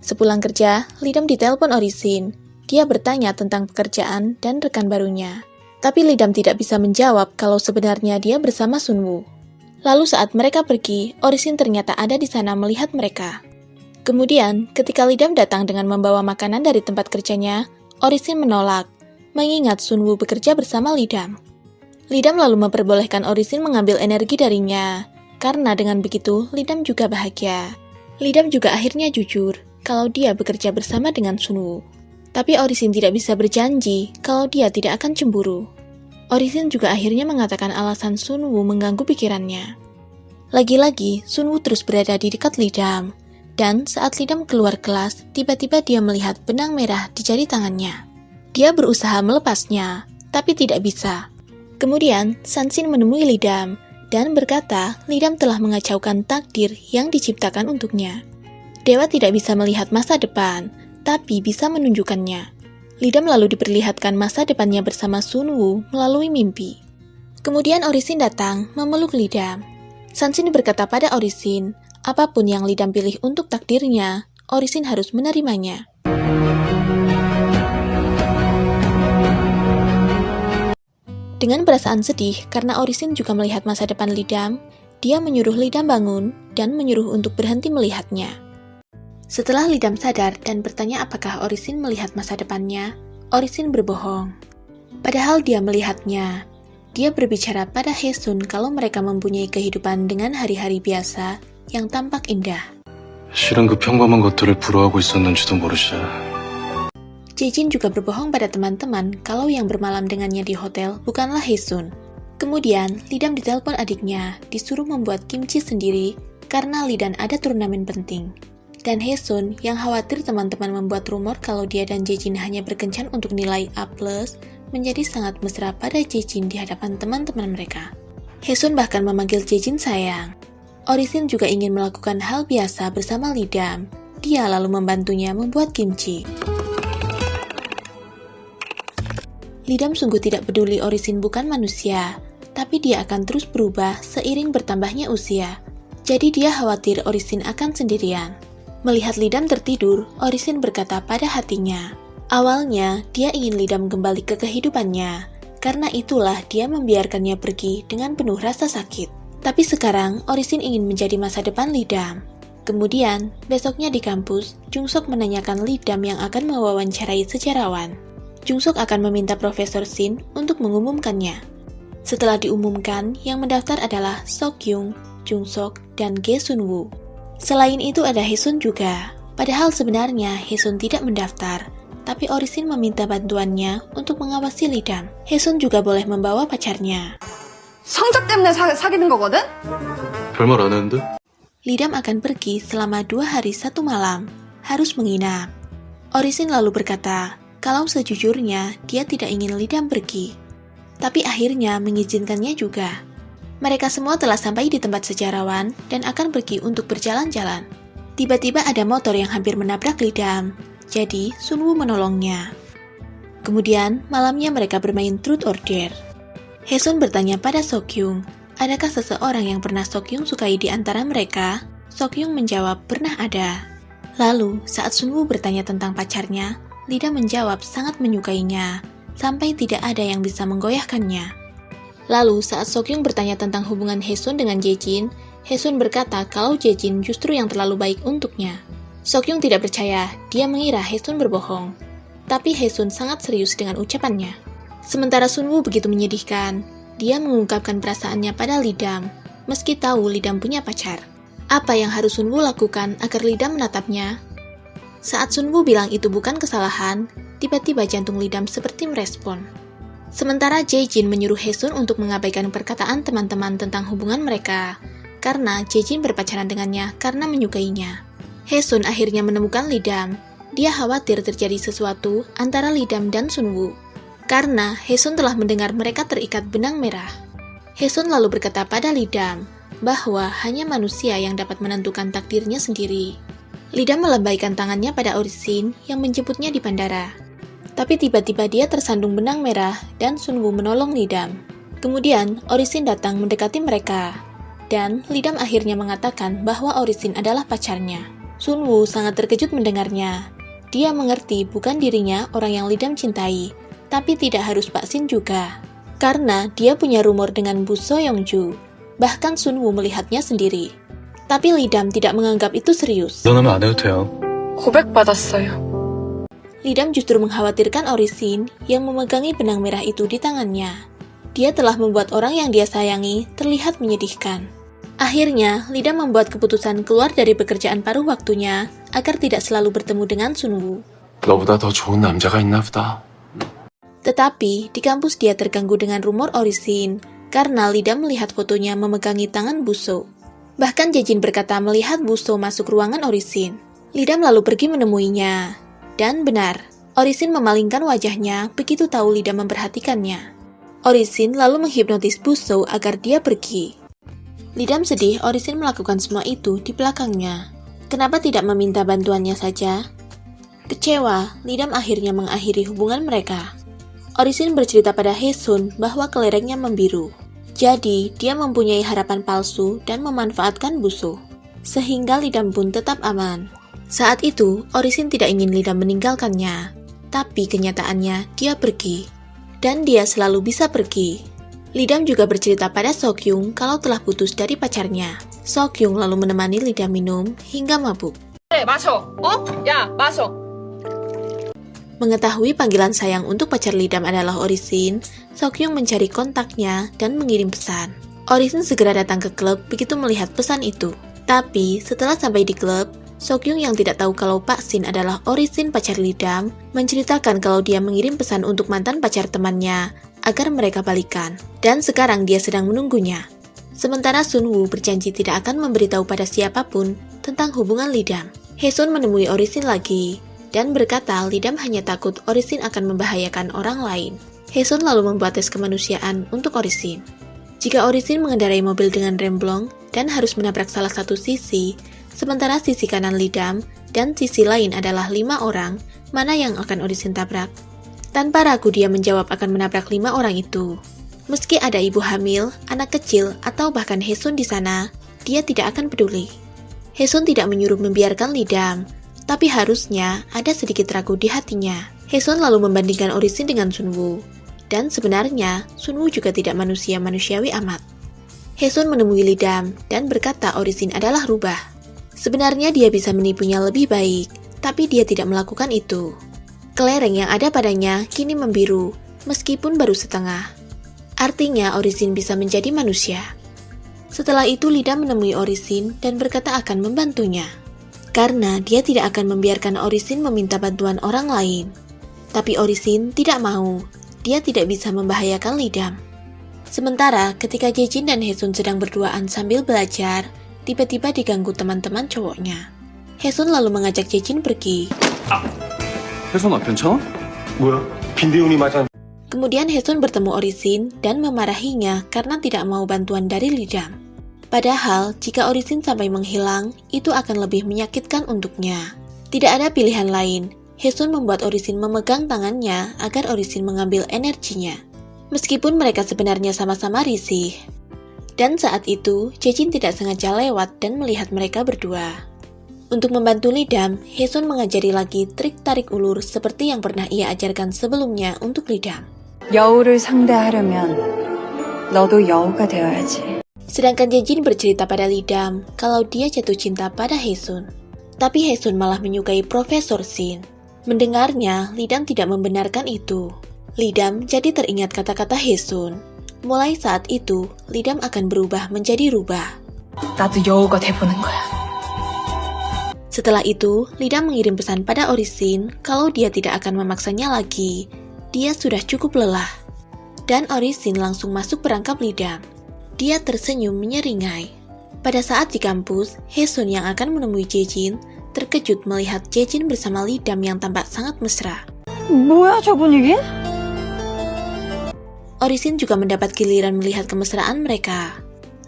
Sepulang kerja, Lidam ditelepon Orisin. Dia bertanya tentang pekerjaan dan rekan barunya. Tapi Lidam tidak bisa menjawab kalau sebenarnya dia bersama Sunwoo. Lalu saat mereka pergi, Orisin ternyata ada di sana melihat mereka. Kemudian, ketika Lidam datang dengan membawa makanan dari tempat kerjanya, Orisin menolak, mengingat Sunwoo bekerja bersama Lidam. Lidam lalu memperbolehkan Orisin mengambil energi darinya, karena dengan begitu Lidam juga bahagia. Lidam juga akhirnya jujur kalau dia bekerja bersama dengan Sunwoo. Tapi Orisin tidak bisa berjanji kalau dia tidak akan cemburu. Orisin juga akhirnya mengatakan alasan Sunwoo mengganggu pikirannya. Lagi-lagi, Sunwoo terus berada di dekat Lidam. Dan saat Lidam keluar kelas, tiba-tiba dia melihat benang merah di jari tangannya. Dia berusaha melepasnya, tapi tidak bisa. Kemudian, Sansin menemui Lidam dan berkata Lidam telah mengacaukan takdir yang diciptakan untuknya. Dewa tidak bisa melihat masa depan, tapi bisa menunjukkannya. Lidam lalu diperlihatkan masa depannya bersama Sunwoo melalui mimpi. Kemudian Orisin datang memeluk Lidam. Sansin berkata pada Orisin, apapun yang Lidam pilih untuk takdirnya, Orisin harus menerimanya. Dengan perasaan sedih karena Orisin juga melihat masa depan Lidam, dia menyuruh Lidam bangun dan menyuruh untuk berhenti melihatnya. Setelah Lidam sadar dan bertanya apakah Orisin melihat masa depannya, Orisin berbohong. Padahal dia melihatnya. Dia berbicara pada Haesun kalau mereka mempunyai kehidupan dengan hari-hari biasa yang tampak indah. 실은 그 평범한 것들을 부러워하고 있었는지도 모르지. Jejin juga berbohong pada teman-teman kalau yang bermalam dengannya di hotel bukanlah Haesun. Kemudian, Lidam ditelepon adiknya, disuruh membuat kimchi sendiri karena Lidan ada turnamen penting. Dan Haesun yang khawatir teman-teman membuat rumor kalau dia dan Jejin hanya berkencan untuk nilai A+, menjadi sangat mesra pada Jejin di hadapan teman-teman mereka. Haesun bahkan memanggil Jejin sayang. Orisin juga ingin melakukan hal biasa bersama Lidam. Dia lalu membantunya membuat kimchi. Lidam sungguh tidak peduli Orisin bukan manusia, tapi dia akan terus berubah seiring bertambahnya usia. Jadi dia khawatir Orisin akan sendirian. Melihat Lidam tertidur, Orisin berkata pada hatinya, awalnya dia ingin Lidam kembali ke kehidupannya, karena itulah dia membiarkannya pergi dengan penuh rasa sakit. Tapi sekarang, Orisin ingin menjadi masa depan Lidam. Kemudian, besoknya di kampus, Jungsuk menanyakan Lidam yang akan mewawancarai sejarawan. Jungsuk akan meminta Profesor Shin untuk mengumumkannya. Setelah diumumkan, yang mendaftar adalah Seokjung, Jungsuk, dan Ge Sunwoo. Selain itu ada Haesun juga. Padahal sebenarnya Haesun tidak mendaftar, tapi Orisin meminta bantuannya untuk mengawasi Lidam. Haesun juga boleh membawa pacarnya. 성적 때문에 사귀는 거거든? 별말 안 했는데? Lidam akan pergi selama 2 hari 1 malam, harus menginap. Orisin lalu berkata, kalau sejujurnya dia tidak ingin Lidam pergi. Tapi akhirnya mengizinkannya juga. Mereka semua telah sampai di tempat sejarawan dan akan pergi untuk berjalan-jalan. Tiba-tiba ada motor yang hampir menabrak Lidam, jadi Sunwoo menolongnya. Kemudian malamnya mereka bermain Truth or Dare. Haesun bertanya pada Seokjung, adakah seseorang yang pernah Seokjung sukai di antara mereka? Seokjung menjawab pernah ada. Lalu saat Sunwoo bertanya tentang pacarnya, Lidam menjawab sangat menyukainya, sampai tidak ada yang bisa menggoyahkannya. Lalu saat Seokjung bertanya tentang hubungan Haesun dengan Jejin, Haesun berkata kalau Jejin justru yang terlalu baik untuknya. Seokjung tidak percaya, dia mengira Haesun berbohong. Tapi Haesun sangat serius dengan ucapannya. Sementara Sunwoo begitu menyedihkan, dia mengungkapkan perasaannya pada Lidam, meski tahu Lidam punya pacar. Apa yang harus Sunwoo lakukan agar Lidam menatapnya? Saat Sunwoo bilang itu bukan kesalahan, tiba-tiba jantung Lidam seperti merespon. Sementara Jae-jin menyuruh Hae-sun untuk mengabaikan perkataan teman-teman tentang hubungan mereka, karena Jae-jin berpacaran dengannya karena menyukainya. Hae-sun akhirnya menemukan Lidam. Dia khawatir terjadi sesuatu antara Lidam dan Sunwoo, karena Hae-sun telah mendengar mereka terikat benang merah. Hae-sun lalu berkata pada Lidam bahwa hanya manusia yang dapat menentukan takdirnya sendiri. Lidam melambaikan tangannya pada Orisin yang menjemputnya di bandara. Tapi tiba-tiba dia tersandung benang merah dan Sunwoo menolong Lidam. Kemudian Orisin datang mendekati mereka. Dan Lidam akhirnya mengatakan bahwa Orisin adalah pacarnya. Sunwoo sangat terkejut mendengarnya. Dia mengerti bukan dirinya orang yang Lidam cintai, tapi tidak harus Pak Sin juga. Karena dia punya rumor dengan Bu So Young-ju. Bahkan Sunwoo melihatnya sendiri. Tapi Lidam tidak menganggap itu serius. 전화면 안 해도 돼요. 고백받았어요. Lidam justru mengkhawatirkan Orisin yang memegangi benang merah itu di tangannya. Dia telah membuat orang yang dia sayangi terlihat menyedihkan. Akhirnya, Lidam membuat keputusan keluar dari pekerjaan paruh waktunya agar tidak selalu bertemu dengan Sunwoo. 너보다 더 좋은 남자가 있나 보다. Tetapi, di kampus dia terganggu dengan rumor Orisin karena Lidam melihat fotonya memegangi tangan Buso. Bahkan Jae-jin berkata melihat Buso masuk ruangan Orisin. Lidam lalu pergi menemuinya. Dan benar, Orisin memalingkan wajahnya begitu tahu Lidam memperhatikannya. Orisin lalu menghipnotis Buso agar dia pergi. Lidam sedih Orisin melakukan semua itu di belakangnya. Kenapa tidak meminta bantuannya saja? Kecewa, Lidam akhirnya mengakhiri hubungan mereka. Orisin bercerita pada Hae-sun bahwa kelerengnya membiru. Jadi, dia mempunyai harapan palsu dan memanfaatkan Buso. Sehingga Lidam pun tetap aman. Saat itu, Orisin tidak ingin Lidam meninggalkannya. Tapi kenyataannya, dia pergi. Dan dia selalu bisa pergi. Lidam juga bercerita pada Seok-yung kalau telah putus dari pacarnya. Seok-yung lalu menemani Lidam minum hingga mabuk. Mengetahui panggilan sayang untuk pacar Lidam adalah Orisin, Seok-yung mencari kontaknya dan mengirim pesan. Orisin segera datang ke klub begitu melihat pesan itu. Tapi setelah sampai di klub, Seok-yung yang tidak tahu kalau Pak Sin adalah Orisin pacar Lidam, menceritakan kalau dia mengirim pesan untuk mantan pacar temannya agar mereka balikan. Dan sekarang dia sedang menunggunya. Sementara Sunwoo berjanji tidak akan memberitahu pada siapapun tentang hubungan Lidam. Hae-sun menemui Orisin lagi dan berkata Lidam hanya takut Orisin akan membahayakan orang lain. Hae-sun lalu membuat tes kemanusiaan untuk Orisin. Jika Orisin mengendarai mobil dengan remblong dan harus menabrak salah satu sisi, sementara sisi kanan Lidam dan sisi lain adalah 5 orang, mana yang akan Orisin tabrak? Tanpa ragu dia menjawab akan menabrak 5 orang itu. Meski ada ibu hamil, anak kecil, atau bahkan Hae-sun di sana, dia tidak akan peduli. Hae-sun tidak menyuruh membiarkan Lidam, tapi harusnya ada sedikit ragu di hatinya. Hae-sun lalu membandingkan Orisin dengan Sunwoo. Dan sebenarnya, Sunwoo juga tidak manusiawi amat. Hae-sun menemui Lidam dan berkata Orisin adalah rubah. Sebenarnya dia bisa menipunya lebih baik, tapi dia tidak melakukan itu. Kelereng yang ada padanya kini membiru, meskipun baru setengah. Artinya Orisin bisa menjadi manusia. Setelah itu Lidam menemui Orisin dan berkata akan membantunya. Karena dia tidak akan membiarkan Orisin meminta bantuan orang lain. Tapi Orisin tidak mau, dia tidak bisa membahayakan Lidam. Sementara ketika Jae-jin dan Hae-sun sedang berduaan sambil belajar, tiba-tiba diganggu teman-teman cowoknya. Hae-sun lalu mengajak Jae-jin pergi. 혜선아 괜찮아? 뭐야? 빈대운이 맞아. Kemudian Hae-sun bertemu Orisin dan memarahinya karena tidak mau bantuan dari Lidam. Padahal jika Orisin sampai menghilang, itu akan lebih menyakitkan untuknya. Tidak ada pilihan lain. Hae-sun membuat Orisin memegang tangannya agar Orisin mengambil energinya. Meskipun mereka sebenarnya sama-sama risih. Dan saat itu, Jae-jin tidak sengaja lewat dan melihat mereka berdua. Untuk membantu Lidam, Hae-sun mengajari lagi trik tarik ulur seperti yang pernah ia ajarkan sebelumnya untuk Lidam. 여우를 상대하려면 너도 여우가 되어야지. Sedangkan Jae-jin bercerita pada Lidam kalau dia jatuh cinta pada Hae-sun. Tapi Hae-sun malah menyukai Profesor Sin. Mendengarnya, Lidam tidak membenarkan itu. Lidam jadi teringat kata-kata Hae-sun. Mulai saat itu, Lidam akan berubah menjadi rubah. 나도 여우가 돼보는 거야. Setelah itu, Lidam mengirim pesan pada Orisin kalau dia tidak akan memaksanya lagi. Dia sudah cukup lelah. Dan Orisin langsung masuk perangkap Lidam. Dia tersenyum menyeringai. Pada saat di kampus, Haesun yang akan menemui Jaejin terkejut melihat Jaejin bersama Lidam yang tampak sangat mesra. 뭐야 저 분위기? Orisin juga mendapat giliran melihat kemesraan mereka.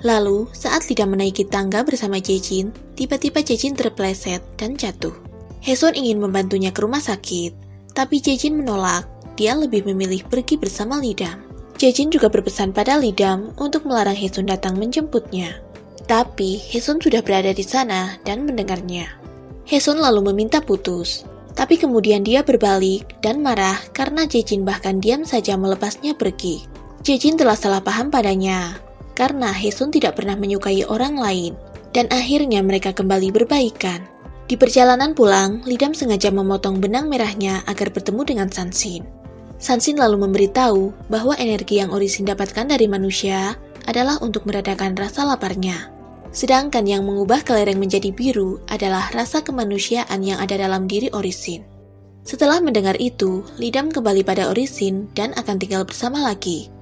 Lalu, saat Lidam menaiki tangga bersama Jaejin, tiba-tiba Jaejin terpeleset dan jatuh. Haesun ingin membantunya ke rumah sakit, tapi Jaejin menolak. Dia lebih memilih pergi bersama Lidam. Jaejin juga berpesan pada Lidam untuk melarang Haesun datang menjemputnya. Tapi, Haesun sudah berada di sana dan mendengarnya. Haesun lalu meminta putus. Tapi kemudian dia berbalik dan marah karena Jaejin bahkan diam saja melepasnya pergi. Jaejin telah salah paham padanya, karena Haesun tidak pernah menyukai orang lain, dan akhirnya mereka kembali berbaikan. Di perjalanan pulang, Lidam sengaja memotong benang merahnya agar bertemu dengan Sansin. Sansin lalu memberitahu bahwa energi yang Orisin dapatkan dari manusia adalah untuk meredakan rasa laparnya. Sedangkan yang mengubah kelereng menjadi biru adalah rasa kemanusiaan yang ada dalam diri Orisin. Setelah mendengar itu, Lidam kembali pada Orisin dan akan tinggal bersama lagi.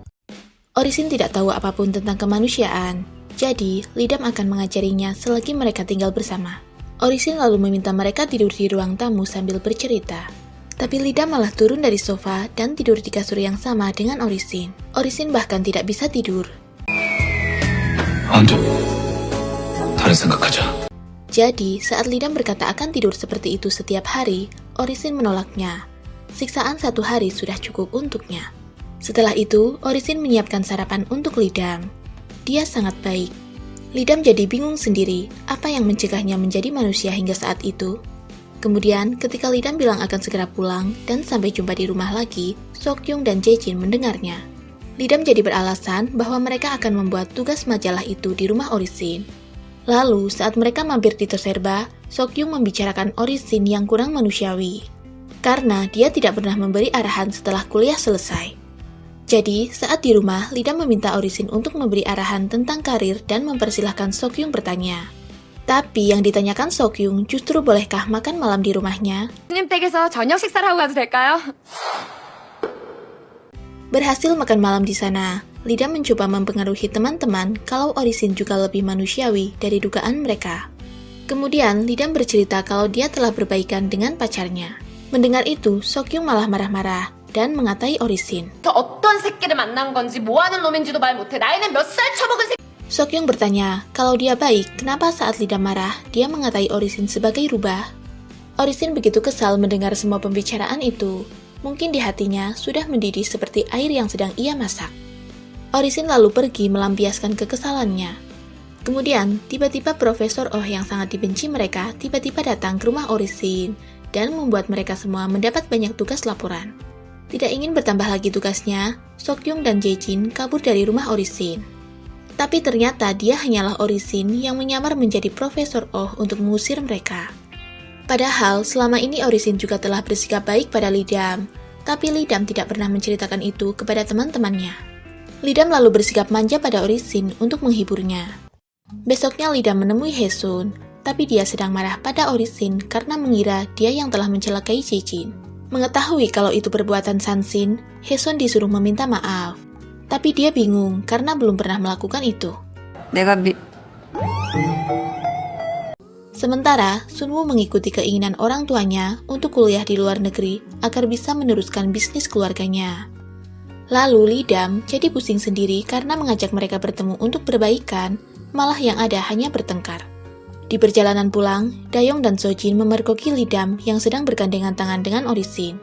Orisin tidak tahu apapun tentang kemanusiaan, jadi Lidam akan mengajarinya selagi mereka tinggal bersama. Orisin lalu meminta mereka tidur di ruang tamu sambil bercerita. Tapi Lidam malah turun dari sofa dan tidur di kasur yang sama dengan Orisin. Orisin bahkan tidak bisa tidur. 안 돼. 다른 생각하자. Jadi, saat Lidam berkata akan tidur seperti itu setiap hari, Orisin menolaknya. Siksaan 1 hari sudah cukup untuknya. Setelah itu, Orisin menyiapkan sarapan untuk Lidam. Dia sangat baik. Lidam jadi bingung sendiri apa yang mencegahnya menjadi manusia hingga saat itu. Kemudian, ketika Lidam bilang akan segera pulang dan sampai jumpa di rumah lagi, Seokjung dan Jaejin mendengarnya. Lidam jadi beralasan bahwa mereka akan membuat tugas majalah itu di rumah Orisin. Lalu, saat mereka mampir di Toserba, Seokjung membicarakan Orisin yang kurang manusiawi. Karena dia tidak pernah memberi arahan setelah kuliah selesai. Jadi, saat di rumah, Lidam meminta Orisin untuk memberi arahan tentang karir dan mempersilahkan Seokjung bertanya. Tapi yang ditanyakan Seokjung justru bolehkah makan malam di rumahnya? 손님 댁에서 저녁 식사를 하고 가도 될까요? Berhasil makan malam di sana, Lidam mencoba mempengaruhi teman-teman kalau Orisin juga lebih manusiawi dari dugaan mereka. Kemudian, Lidam bercerita kalau dia telah berbaikan dengan pacarnya. Mendengar itu, Seokjung malah marah-marah dan mengatai Orisin. 저 어떤 새끼를 만난 건지 뭐 하는 놈인지도 말 못해. 나이는 몇 살 처먹은 새끼. Seokjung bertanya, kalau dia baik, kenapa saat Lidam marah, dia mengatai Orisin sebagai rubah? Orisin begitu kesal mendengar semua pembicaraan itu. Mungkin di hatinya sudah mendidih seperti air yang sedang ia masak. Orisin lalu pergi melampiaskan kekesalannya. Kemudian, tiba-tiba Profesor Oh yang sangat dibenci mereka tiba-tiba datang ke rumah Orisin dan membuat mereka semua mendapat banyak tugas laporan. Tidak ingin bertambah lagi tugasnya, Seokjung dan Jaejin kabur dari rumah Orisin. Tapi ternyata dia hanyalah Orisin yang menyamar menjadi Profesor Oh untuk mengusir mereka. Padahal selama ini Orisin juga telah bersikap baik pada Lidam, tapi Lidam tidak pernah menceritakan itu kepada teman-temannya. Lidam lalu bersikap manja pada Orisin untuk menghiburnya. Besoknya Lidam menemui Haesun, tapi dia sedang marah pada Orisin karena mengira dia yang telah mencelakai Jaejin. Mengetahui kalau itu perbuatan Sansin, Haesun disuruh meminta maaf. Tapi dia bingung karena belum pernah melakukan itu. Sementara, Sunwoo mengikuti keinginan orang tuanya untuk kuliah di luar negeri agar bisa meneruskan bisnis keluarganya. Lalu Lidam jadi pusing sendiri karena mengajak mereka bertemu untuk berbaikan, malah yang ada hanya bertengkar. Di perjalanan pulang, Dayong dan Sojin memergoki Lidam yang sedang bergandengan tangan dengan Orisin.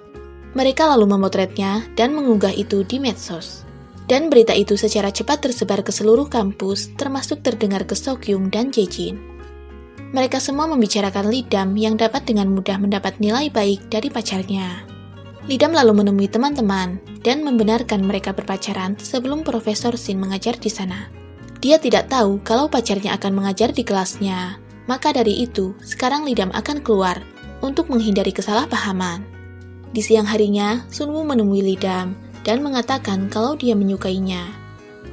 Mereka lalu memotretnya dan mengunggah itu di medsos. Dan berita itu secara cepat tersebar ke seluruh kampus, termasuk terdengar ke Seokjung dan Jaejin. Mereka semua membicarakan Lidam yang dapat dengan mudah mendapat nilai baik dari pacarnya. Lidam lalu menemui teman-teman dan membenarkan mereka berpacaran sebelum Profesor Shin mengajar di sana. Dia tidak tahu kalau pacarnya akan mengajar di kelasnya, maka dari itu sekarang Lidam akan keluar untuk menghindari kesalahpahaman. Di siang harinya, Sunwoo menemui Lidam dan mengatakan kalau dia menyukainya.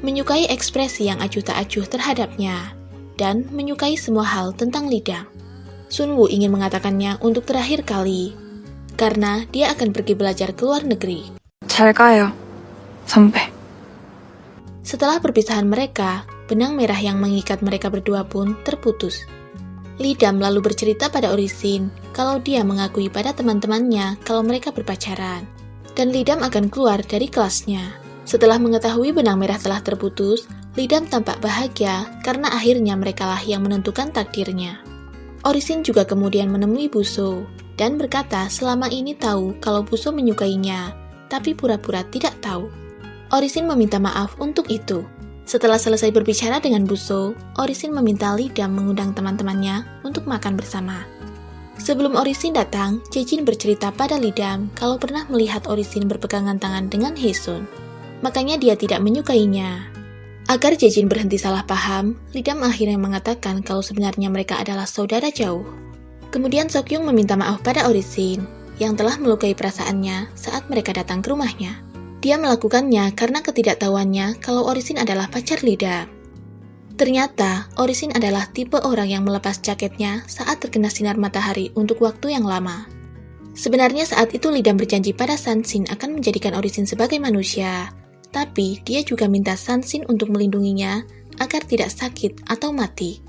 Menyukai ekspresi yang acuh tak acuh terhadapnya. dan menyukai semua hal tentang Lidam. Sunwoo ingin mengatakannya untuk terakhir kali, karena dia akan pergi belajar ke luar negeri. 잘 가요, 선배. Setelah perpisahan mereka, benang merah yang mengikat mereka berdua pun terputus. Lidam lalu bercerita pada Orisin kalau dia mengakui pada teman-temannya kalau mereka berpacaran, dan Lidam akan keluar dari kelasnya. Setelah mengetahui benang merah telah terputus, Lidam tampak bahagia karena akhirnya merekalah yang menentukan takdirnya. Orisin juga kemudian menemui Buso dan berkata selama ini tahu kalau Buso menyukainya, tapi pura-pura tidak tahu. Orisin meminta maaf untuk itu. Setelah selesai berbicara dengan Buso, Orisin meminta Lidam mengundang teman-temannya untuk makan bersama. Sebelum Orisin datang, Jejin bercerita pada Lidam kalau pernah melihat Orisin berpegangan tangan dengan Haesun. Makanya dia tidak menyukainya. Agar Jejin berhenti salah paham, Lidam akhirnya mengatakan kalau sebenarnya mereka adalah saudara jauh. Kemudian Sokyung meminta maaf pada Orisin yang telah melukai perasaannya saat mereka datang ke rumahnya. Dia melakukannya karena ketidaktahuannya kalau Orisin adalah pacar Lidam. Ternyata, Orisin adalah tipe orang yang melepas jaketnya saat terkena sinar matahari untuk waktu yang lama. Sebenarnya saat itu Lidam berjanji pada Sanshin akan menjadikan Orisin sebagai manusia, tapi dia juga minta Sanshin untuk melindunginya agar tidak sakit atau mati.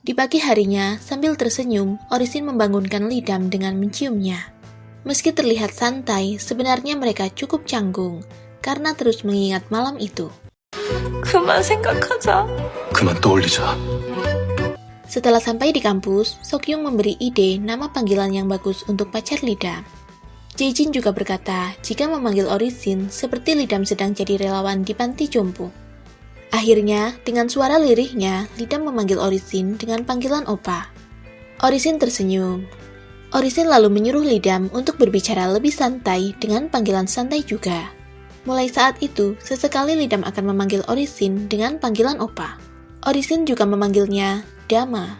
Di pagi harinya, sambil tersenyum, Orisin membangunkan Lidam dengan menciumnya. Meski terlihat santai, sebenarnya mereka cukup canggung karena terus mengingat malam itu. 그만 생각하자. 그만 떠올리자. Setelah sampai di kampus, Sokyung memberi ide nama panggilan yang bagus untuk pacar Lidam. Jejin juga berkata jika memanggil Orisin seperti Lidam sedang jadi relawan di panti jompo. Akhirnya, dengan suara lirihnya, Lidam memanggil Orisin dengan panggilan Oppa. Orisin tersenyum. Orisin lalu menyuruh Lidam untuk berbicara lebih santai dengan panggilan santai juga. Mulai saat itu, sesekali Lidam akan memanggil Orisin dengan panggilan Oppa. Orisin juga memanggilnya Dama.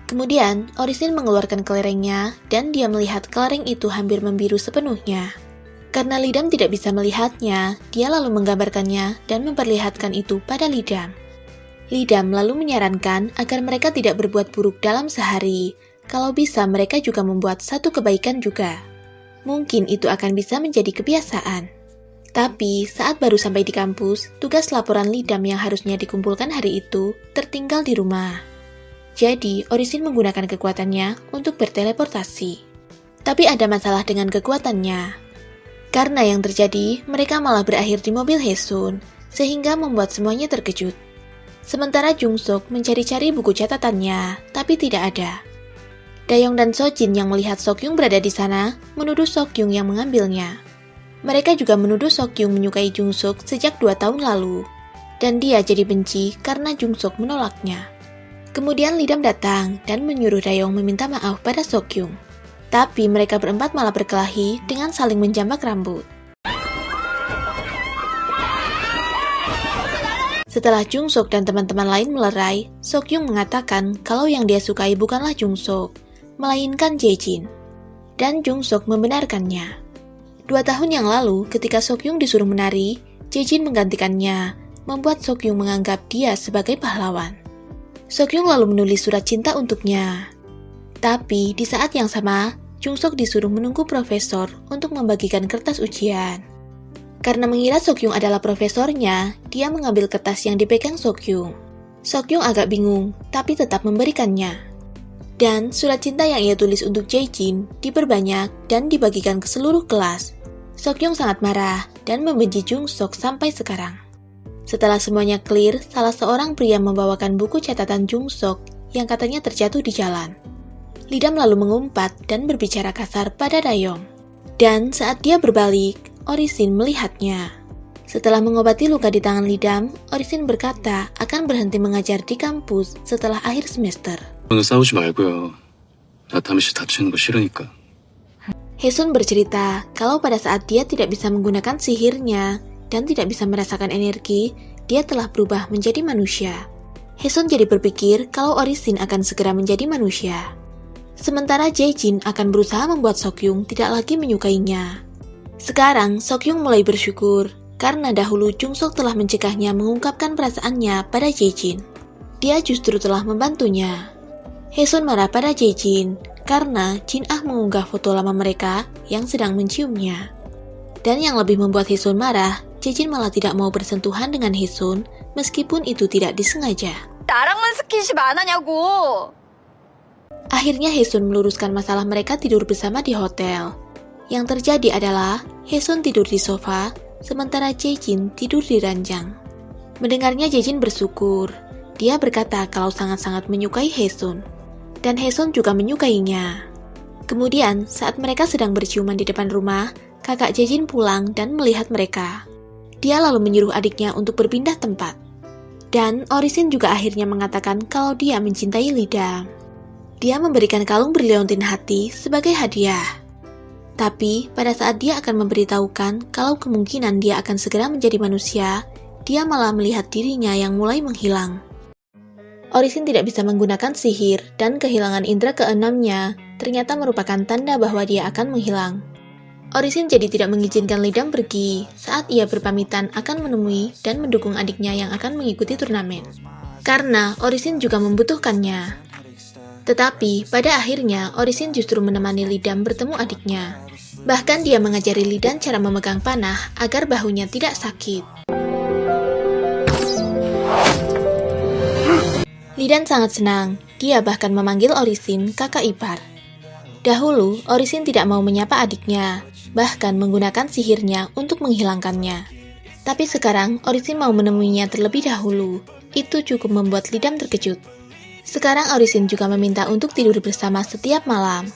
Kemudian, Orisin mengeluarkan kelerengnya dan dia melihat kelereng itu hampir membiru sepenuhnya. Karena Lidam tidak bisa melihatnya, dia lalu menggambarkannya dan memperlihatkan itu pada Lidam. Lidam lalu menyarankan agar mereka tidak berbuat buruk dalam sehari. Kalau bisa, mereka juga membuat satu kebaikan juga. Mungkin itu akan bisa menjadi kebiasaan. Tapi, saat baru sampai di kampus, tugas laporan Lidam yang harusnya dikumpulkan hari itu tertinggal di rumah. Jadi, Orisin menggunakan kekuatannya untuk berteleportasi. Tapi ada masalah dengan kekuatannya. Karena yang terjadi, mereka malah berakhir di mobil Haesun, sehingga membuat semuanya terkejut. Sementara Jungsuk mencari-cari buku catatannya, tapi tidak ada. Daeyeong dan Sojin yang melihat Sokyung berada di sana, menuduh Sokyung yang mengambilnya. Mereka juga menuduh Sokyung menyukai Jungsuk sejak 2 tahun lalu, dan dia jadi benci karena Jungsuk menolaknya. Kemudian Lidam datang dan menyuruh Daeyeong meminta maaf pada Sokyung. Tapi mereka berempat malah berkelahi dengan saling menjambak rambut. Setelah Jungsuk dan teman-teman lain melerai, Sokyung mengatakan kalau yang dia sukai bukanlah Jungsuk, melainkan Jejin. Dan Jungsuk membenarkannya. 2 tahun yang lalu, ketika Sokyung disuruh menari, Jejin menggantikannya, membuat Sokyung menganggap dia sebagai pahlawan. Sokyung lalu menulis surat cinta untuknya. Tapi, di saat yang sama, Jungsuk disuruh menunggu profesor untuk membagikan kertas ujian. Karena mengira Sokyung adalah profesornya, dia mengambil kertas yang dipegang Sokyung. Sokyung agak bingung, tapi tetap memberikannya. Dan surat cinta yang ia tulis untuk Jejin diperbanyak dan dibagikan ke seluruh kelas. Sokyung sangat marah dan membenci Jungsuk sampai sekarang. Setelah semuanya clear, salah seorang pria membawakan buku catatan Jungsuk yang katanya terjatuh di jalan. Lidam lalu mengumpat dan berbicara kasar pada Daeyeong. Dan saat dia berbalik, Orisin melihatnya. Setelah mengobati luka di tangan Lidam, Orisin berkata akan berhenti mengajar di kampus setelah akhir semester. 오늘 싸우지 말고요. 나타미 씨 다치는 거 싫으니까. Haesun bercerita kalau pada saat dia tidak bisa menggunakan sihirnya dan tidak bisa merasakan energi, dia telah berubah menjadi manusia. Haesun jadi berpikir kalau Orisin akan segera menjadi manusia. Sementara Jejin akan berusaha membuat Sokyung tidak lagi menyukainya. Sekarang Sokyung mulai bersyukur karena dahulu Jung Sok telah mencegahnya mengungkapkan perasaannya pada Jae-jin. Dia justru telah membantunya. Haesun marah pada Jae-jin karena Jin Ah mengunggah foto lama mereka yang sedang menciumnya. Dan yang lebih membuat Haesun marah, Jae-jin malah tidak mau bersentuhan dengan Haesun meskipun itu tidak disengaja. 나랑만 스킨십 안 하냐고. Akhirnya Haesun meluruskan masalah mereka tidur bersama di hotel. Yang terjadi adalah Haesun tidur di sofa, sementara Jae-jin tidur di ranjang. Mendengarnya Jae-jin bersyukur. Dia berkata kalau sangat-sangat menyukai Haesun. Dan Haesun juga menyukainya. Kemudian, saat mereka sedang berciuman di depan rumah, kakak Jae-jin pulang dan melihat mereka. Dia lalu menyuruh adiknya untuk berpindah tempat. Dan Orisin juga akhirnya mengatakan kalau dia mencintai Lee-dam. Dia memberikan kalung berliontin hati sebagai hadiah. Tapi, pada saat dia akan memberitahukan kalau kemungkinan dia akan segera menjadi manusia, dia malah melihat dirinya yang mulai menghilang. Orisin tidak bisa menggunakan sihir dan kehilangan indera keenamnya ternyata merupakan tanda bahwa dia akan menghilang. Orisin jadi tidak mengizinkan Lee-dam pergi saat ia berpamitan akan menemui dan mendukung adiknya yang akan mengikuti turnamen. Karena Orisin juga membutuhkannya. Tetapi pada akhirnya Orisin justru menemani Lee-dam bertemu adiknya. Bahkan dia mengajari Lee-dam cara memegang panah agar bahunya tidak sakit. Lee-dam sangat senang, dia bahkan memanggil Orisin kakak ipar. Dahulu, Orisin tidak mau menyapa adiknya, bahkan menggunakan sihirnya untuk menghilangkannya. Tapi sekarang, Orisin mau menemuinya terlebih dahulu. Itu cukup membuat Lee-dam terkejut. Sekarang Orisin juga meminta untuk tidur bersama setiap malam.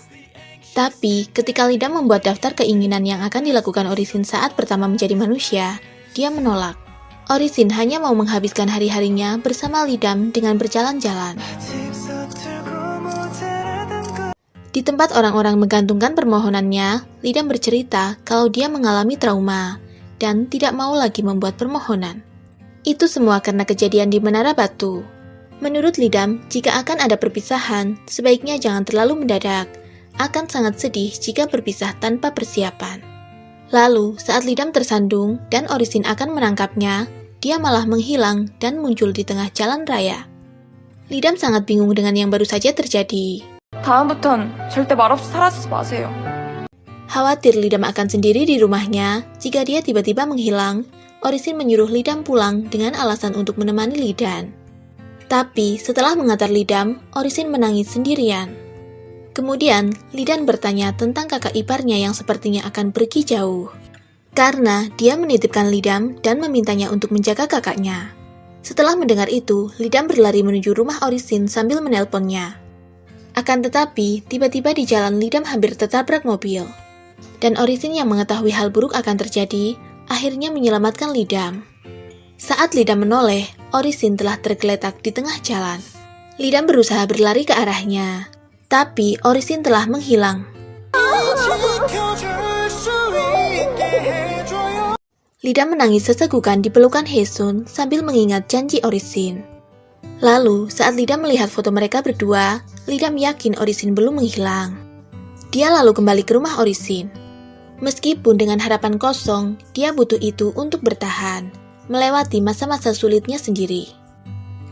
Tapi, ketika Lee-dam membuat daftar keinginan yang akan dilakukan Orisin saat pertama menjadi manusia, dia menolak. Orisin hanya mau menghabiskan hari-harinya bersama Lee-dam dengan berjalan-jalan. Di tempat orang-orang menggantungkan permohonannya, Lee-dam bercerita kalau dia mengalami trauma dan tidak mau lagi membuat permohonan. Itu semua karena kejadian di Menara Batu. Menurut Lee-dam, jika akan ada perpisahan, sebaiknya jangan terlalu mendadak. Akan sangat sedih jika berpisah tanpa persiapan. Lalu, saat Lee-dam tersandung dan Orisin akan menangkapnya, dia malah menghilang dan muncul di tengah jalan raya. Lee-dam sangat bingung dengan yang baru saja terjadi. 다음부턴 절대 말없이 사라지지 마세요. Khawatir Lee-dam akan sendiri di rumahnya, jika dia tiba-tiba menghilang, Orisin menyuruh Lee-dam pulang dengan alasan untuk menemani Lee-dam. Tapi, setelah mengantar Lee-dam, Orisin menangis sendirian. Kemudian, Lee-dam bertanya tentang kakak iparnya yang sepertinya akan pergi jauh. Karena dia menitipkan Lee-dam dan memintanya untuk menjaga kakaknya. Setelah mendengar itu, Lee-dam berlari menuju rumah Orisin sambil menelponnya. Akan tetapi, tiba-tiba di jalan Lee-dam hampir tertabrak mobil. Dan Orisin yang mengetahui hal buruk akan terjadi, akhirnya menyelamatkan Lee-dam. Saat Lee-dam menoleh, Orisin telah tergeletak di tengah jalan. Lee-dam berusaha berlari ke arahnya, tapi Orisin telah menghilang. Lee-dam menangis sesegukan di pelukan Haesun sambil mengingat janji Orisin. Lalu, saat Lee-dam melihat foto mereka berdua, Lee-dam yakin Orisin belum menghilang. Dia lalu kembali ke rumah Orisin. Meskipun dengan harapan kosong, dia butuh itu untuk bertahan, melewati masa-masa sulitnya sendiri.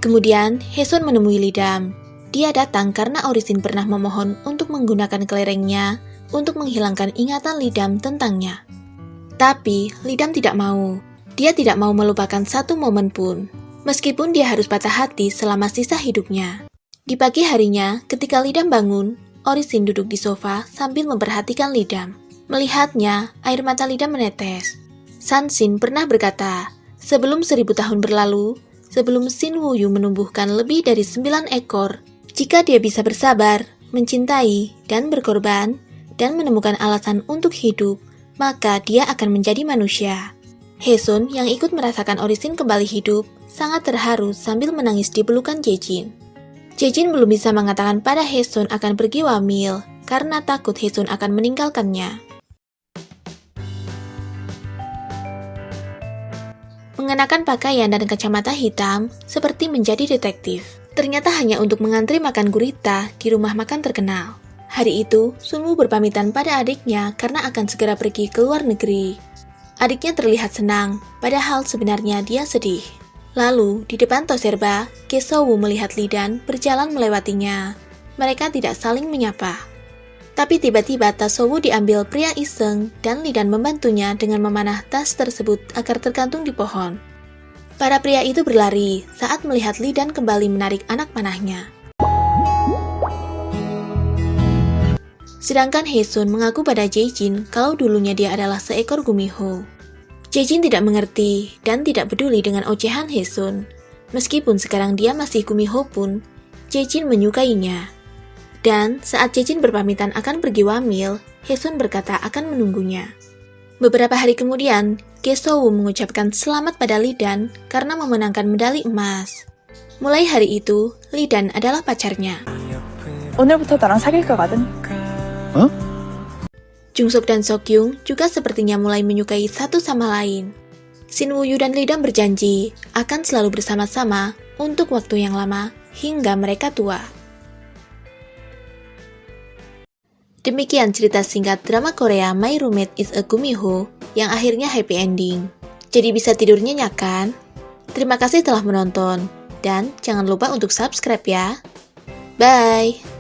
Kemudian, Haesun menemui Lee-dam. Dia datang karena Orisin pernah memohon untuk menggunakan kelerengnya untuk menghilangkan ingatan Lee-dam tentangnya. Tapi, Lee-dam tidak mau. Dia tidak mau melupakan satu momen pun, meskipun dia harus patah hati selama sisa hidupnya. Di pagi harinya, ketika Lee-dam bangun, Orisin duduk di sofa sambil memperhatikan Lee-dam. Melihatnya, air mata Lee-dam menetes. San-shin pernah berkata, sebelum 1000 tahun berlalu, sebelum Shin Woo-yu menumbuhkan lebih dari 9 ekor, jika dia bisa bersabar, mencintai, dan berkorban, dan menemukan alasan untuk hidup, maka dia akan menjadi manusia. Haesun yang ikut merasakan Orisin kembali hidup, sangat terharu sambil menangis di pelukan Jae-jin. Jae-jin belum bisa mengatakan pada Haesun akan pergi wamil, karena takut Haesun akan meninggalkannya. Mengenakan pakaian dan kacamata hitam, seperti menjadi detektif. Ternyata hanya untuk mengantri makan gurita di rumah makan terkenal. Hari itu, Sun Woo berpamitan pada adiknya karena akan segera pergi ke luar negeri. Adiknya terlihat senang, padahal sebenarnya dia sedih. Lalu, di depan Toserba, Kesowu melihat Lidan berjalan melewatinya. Mereka tidak saling menyapa. Tapi tiba-tiba tas Sowu diambil pria iseng dan Lidan membantunya dengan memanah tas tersebut agar tergantung di pohon. Para pria itu berlari saat melihat Lidan kembali menarik anak panahnya. Sedangkan Haesun mengaku pada Jae-jin kalau dulunya dia adalah seekor gumiho. Jae-jin tidak mengerti dan tidak peduli dengan ocehan Haesun. Meskipun sekarang dia masih gumiho pun, Jae-jin menyukainya. Dan saat Jae-jin berpamitan akan pergi wamil, Haesun berkata akan menunggunya. Beberapa hari kemudian, Kesowu mengucapkan selamat pada Lidan karena memenangkan medali emas. Mulai hari itu, Lidan adalah pacarnya. 오늘부터 나랑 사귈 거거든. Jungsuk dan Seokjung juga sepertinya mulai menyukai satu sama lain. Shin Woo-yu dan Lidan berjanji akan selalu bersama-sama untuk waktu yang lama hingga mereka tua. Demikian cerita singkat drama Korea My Roommate is a Gumiho yang akhirnya happy ending. Jadi bisa tidur nyenyak kan? Terima kasih telah menonton dan jangan lupa untuk subscribe ya. Bye!